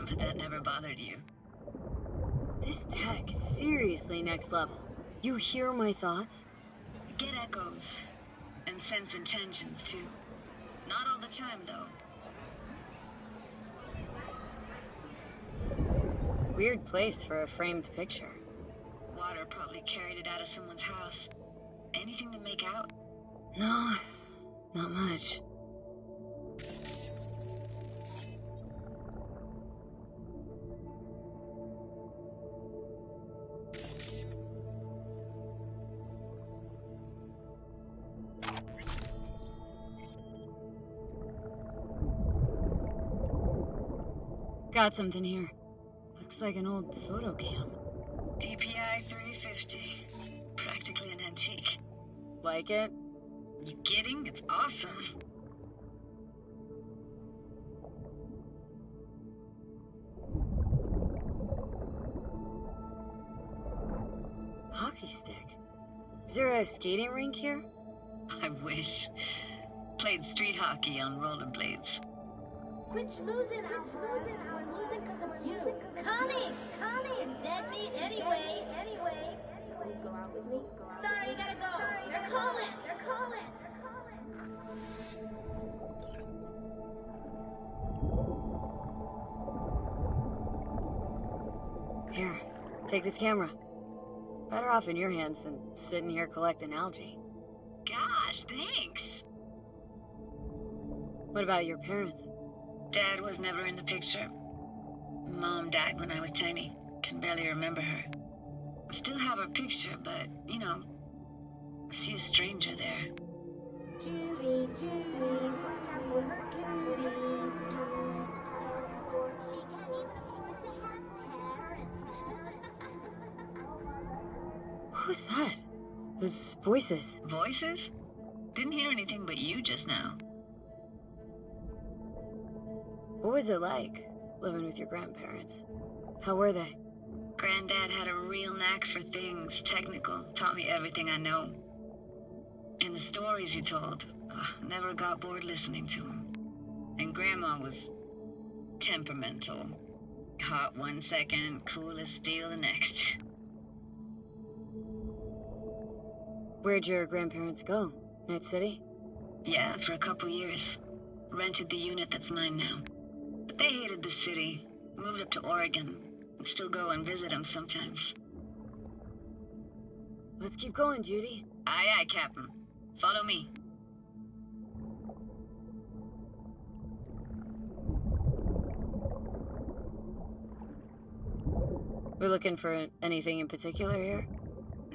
but that never bothered you. This tech, seriously next level. You hear my thoughts? Get echoes, and sense intentions too. Not all the time, though. Weird place for a framed picture. Water probably carried it out of someone's house. Anything to make out? No, not much. Got something here. Looks like an old photo cam. DPI 350. Practically an antique. Like it? You kidding? It's awesome. Hockey stick. Is there a skating rink here? I wish. Played street hockey on rollerblades. Quit schmoozing, Alvarez. We're losing because of you. Coming! You're dead meat anyway. Will you go out with me? Sorry, you gotta go. They're calling. Here, take this camera. Better off in your hands than sitting here collecting algae. Gosh, thanks. What about your parents? Dad was never in the picture. Mom died when I was tiny. Can barely remember her. Still have her picture, but, you know, see a stranger there. Judy, watch out for her cuties. So poor, she can't even afford to have parents. Who's that? Those voices. Voices? Didn't hear anything but you just now. What was it like, living with your grandparents? How were they? Granddad had a real knack for things technical, taught me everything I know. And the stories he told, never got bored listening to him. And Grandma was temperamental. Hot one second, cool as steel the next. Where'd your grandparents go? Night City? Yeah, for a couple years. Rented the unit that's mine now. But they hated the city. Moved up to Oregon. Still go and visit them sometimes. Let's keep going, Judy. Aye, aye, Captain. Follow me. We're looking for anything in particular here?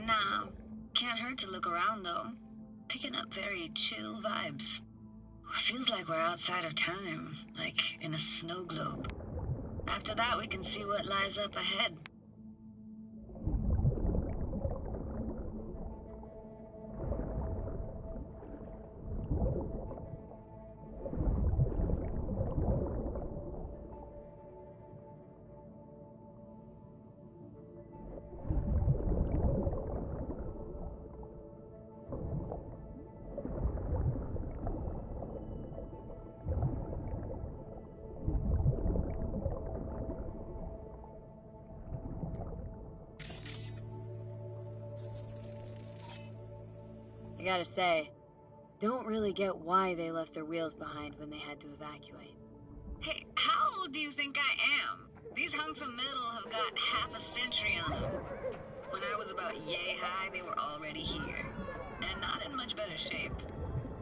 Nah. Can't hurt to look around, though. Picking up very chill vibes. Feels like we're outside of time, like in a snow globe. After that, we can see what lies up ahead. I gotta say, don't really get why they left their wheels behind when they had to evacuate. Hey, how old do you think I am? These hunks of metal have got half a century on them. When I was about yay high, they were already here. And not in much better shape.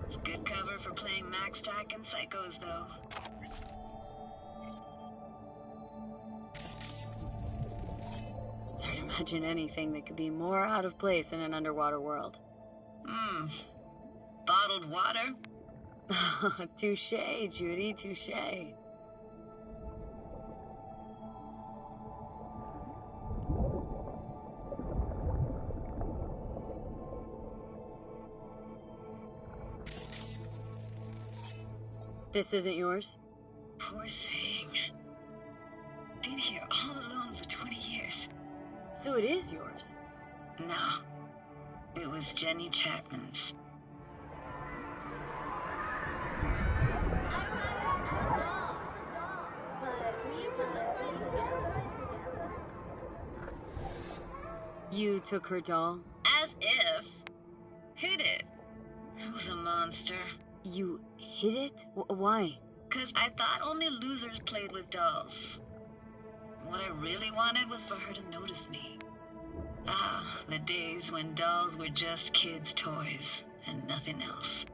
It's good cover for playing Max Tack and Psychos, though. It's hard to imagine anything that could be more out of place in an underwater world. Bottled water? Touche, Judy, touche. This isn't yours? Poor thing. Been here all alone for 20 years. So it is yours? No. It was Jenny Chapman's. You took her doll? As if. Hid it. It was a monster. You hid it? Why? 'Cause I thought only losers played with dolls. What I really wanted was for her to notice me. Ah, the days when dolls were just kids' toys and nothing else.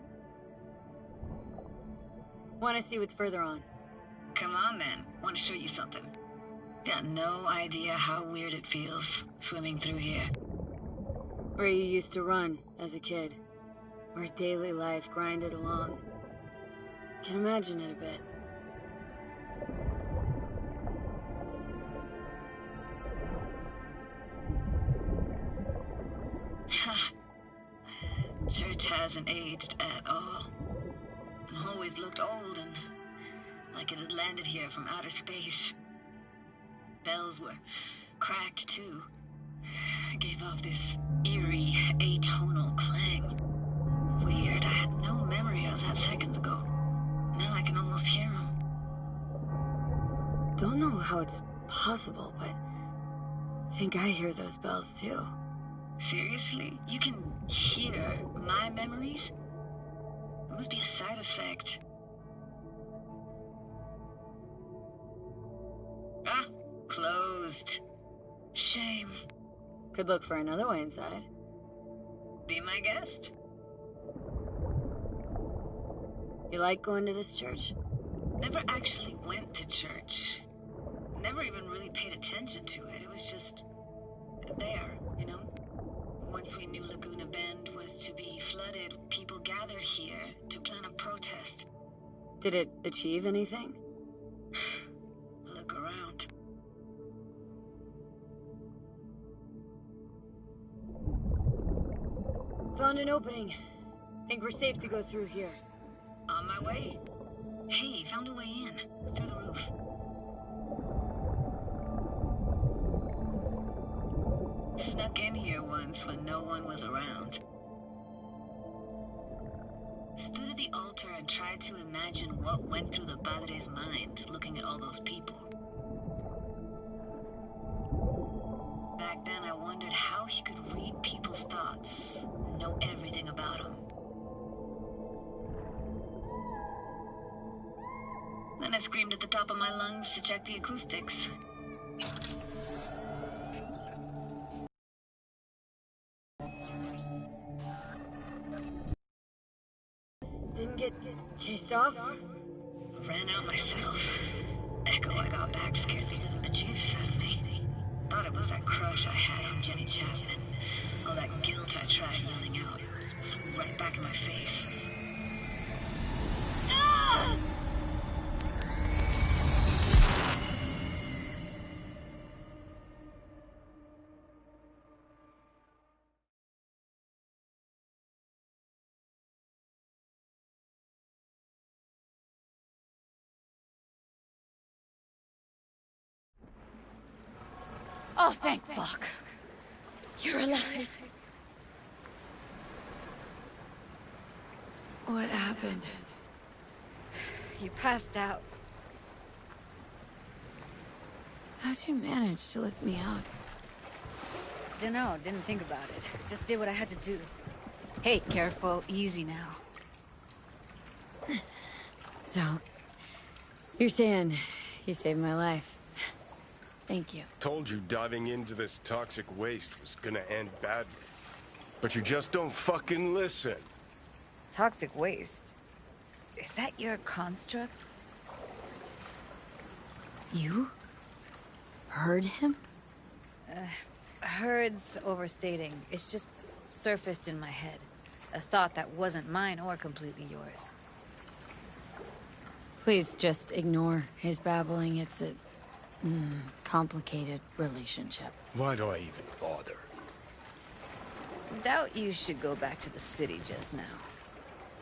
Want to see what's further on? Come on then. Want to show you something. Got no idea how weird it feels swimming through here. Where you used to run as a kid. Where daily life grinded along. Can imagine it a bit. Church hasn't aged at all. Always looked old and like it had landed here from outer space. Bells were cracked too. Gave off this eerie, atonal clang. Weird, I had no memory of that seconds ago. Now I can almost hear them. Don't know how it's possible, but I think I hear those bells too. Seriously? You can hear my memories? It must be a side effect. Ah, closed. Shame. Could look for another way inside. Be my guest. You like going to this church? Never actually went to church. Never even really paid attention to it. It was just there, you know? Once we knew Laguna Bend was to be flooded, people gathered here to plan a protest. Did it achieve anything? Look around. Found an opening. Think we're safe to go through here. On my way. Hey, found a way in. Through the roof. Snuck in here once when no one was around. Stood at the altar and tried to imagine what went through the padre's mind looking at all those people. Back then I wondered how he could read people's thoughts, know everything about them. Then I screamed at the top of my lungs to check the acoustics. Didn't get chased off? Ran out myself. Echo I got back scared the living bejesus out of me. Thought it was that crush I had on Jenny Chapman. All that guilt I tried yelling out. Flew right back in my face. Ah! Oh, thank fuck. You're alive. What happened? You passed out. How'd you manage to lift me out? Dunno, didn't think about it. Just did what I had to do. Hey, careful, easy now. So, you're saying you saved my life. Thank you. Told you diving into this toxic waste was gonna end badly. But you just don't fucking listen. Toxic waste. Is that your construct? You? Heard him? Heard's overstating. It's just surfaced in my head. A thought that wasn't mine or completely yours. Please just ignore his babbling. It's a complicated relationship. Why do I even bother? Doubt you should go back to the city just now.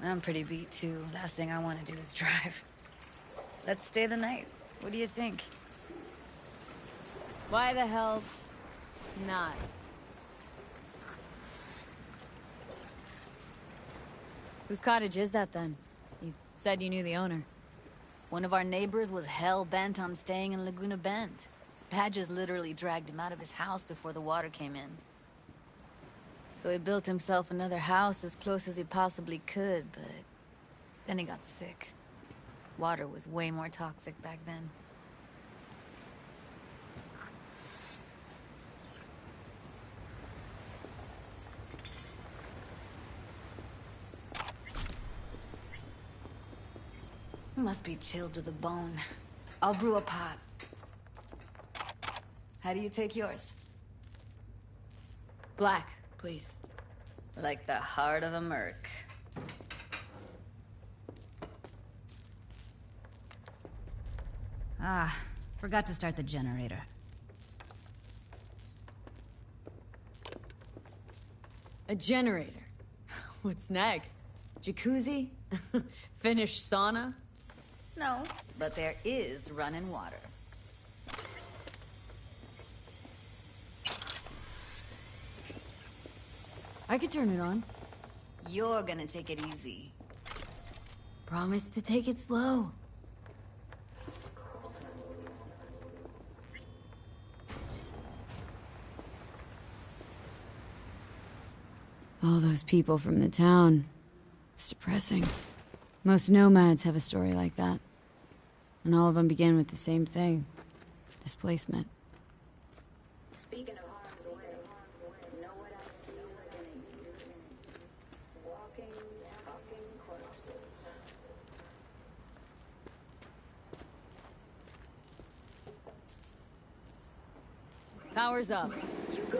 I'm pretty beat too. Last thing I want to do is drive. Let's stay the night. What do you think? Why the hell not? Whose cottage is that then? You said you knew the owner. One of our neighbors was hell-bent on staying in Laguna Bend. Badges literally dragged him out of his house before the water came in. So he built himself another house as close as he possibly could, but then he got sick. Water was way more toxic back then. Must be chilled to the bone. I'll brew a pot. How do you take yours? Black, please. Like the heart of a merc. Ah, forgot to start the generator. A generator? What's next? Jacuzzi? Finnish sauna? No, but there is running water. I could turn it on. You're gonna take it easy. Promise to take it slow. All those people from the town. It's depressing. Most nomads have a story like that. And all of them begin with the same thing. Displacement. Speaking of harm's way, know what I see within a year? Walking, talking corpses. Power's up.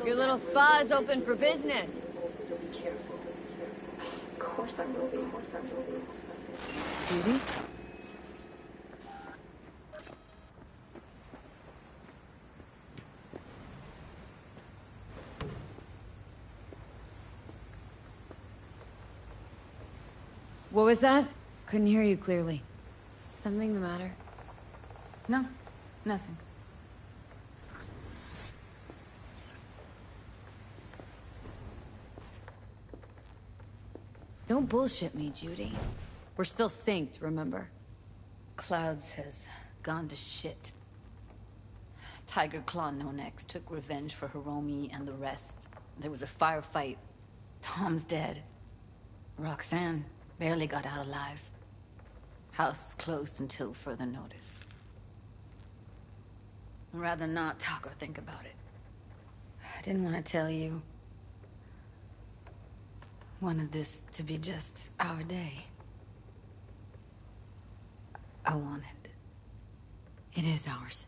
Your little spa is open for business. So be careful. Of course I will be. Judy? What was that? Couldn't hear you clearly. Something the matter? No, nothing. Don't bullshit me, Judy. We're still synced, remember? Clouds has gone to shit. Tiger Claw No Next took revenge for Hiromi and the rest. There was a firefight. Tom's dead. Roxanne barely got out alive. House is closed until further notice. I'd rather not talk or think about it. I didn't want to tell you. Wanted this to be just our day. I wanted. It is ours.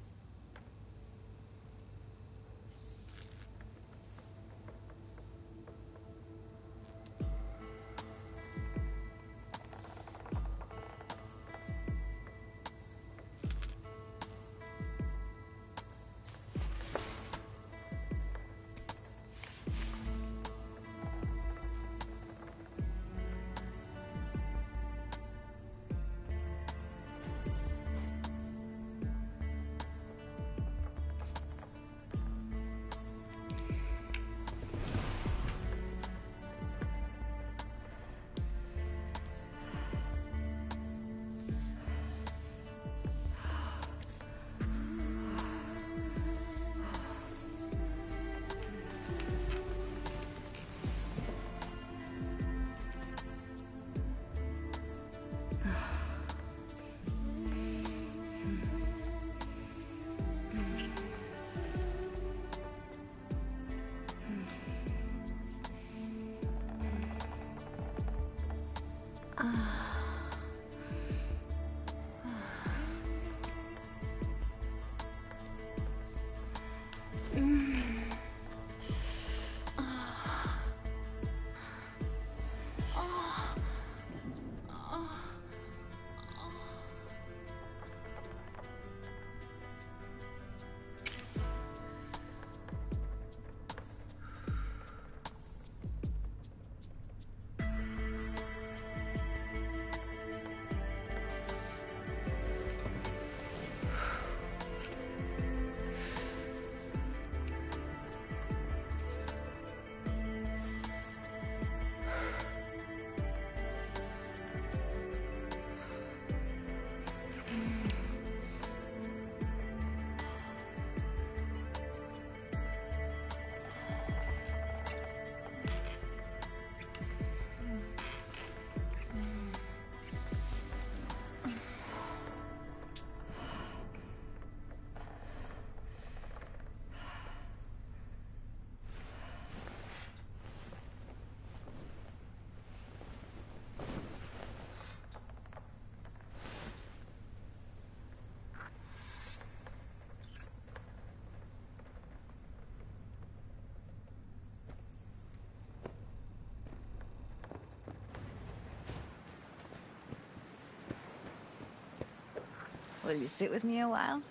Will you sit with me a while?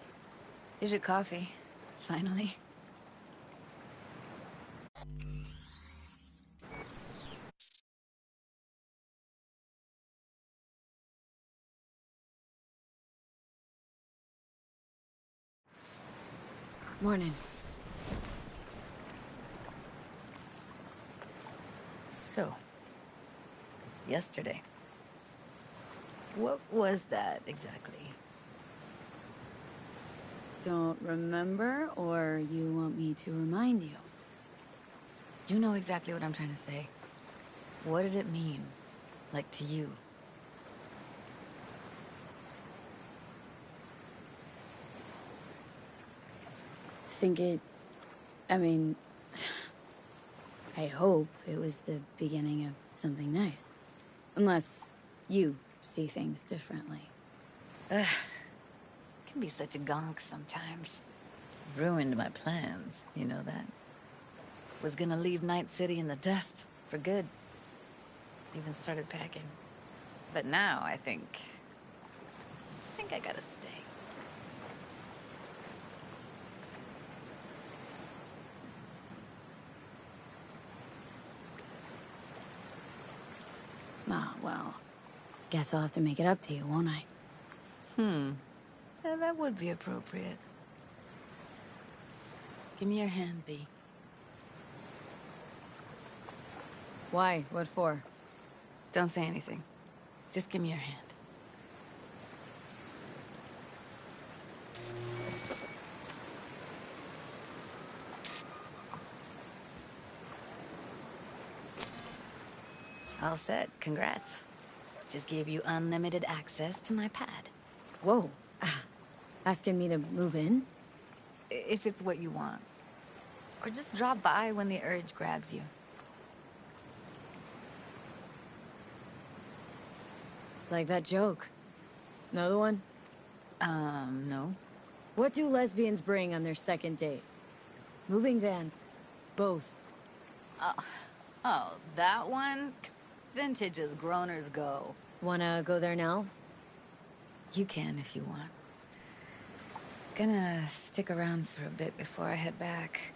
Here's your coffee. Finally. Morning. So, yesterday. What was that exactly? Don't remember, or you want me to remind you? You know exactly what I'm trying to say. What did it mean? Like, to you? I mean, I hope it was the beginning of something nice. Unless you see things differently. Ugh. Can be such a gonk sometimes. Ruined my plans, you know that? Was gonna leave Night City in the dust, for good. Even started packing. But now, I think I gotta stay. Ah, well, guess I'll have to make it up to you, won't I? Yeah, that would be appropriate. Give me your hand, B. Why? What for? Don't say anything. Just give me your hand. All set. Congrats. Just gave you unlimited access to my pad. Whoa. Asking me to move in? If it's what you want. Or just drop by when the urge grabs you. It's like that joke. Another one? No. What do lesbians bring on their second date? Moving vans. Both. Oh, that one? Vintage as growners go. Wanna go there now? You can if you want. Gonna stick around for a bit before I head back.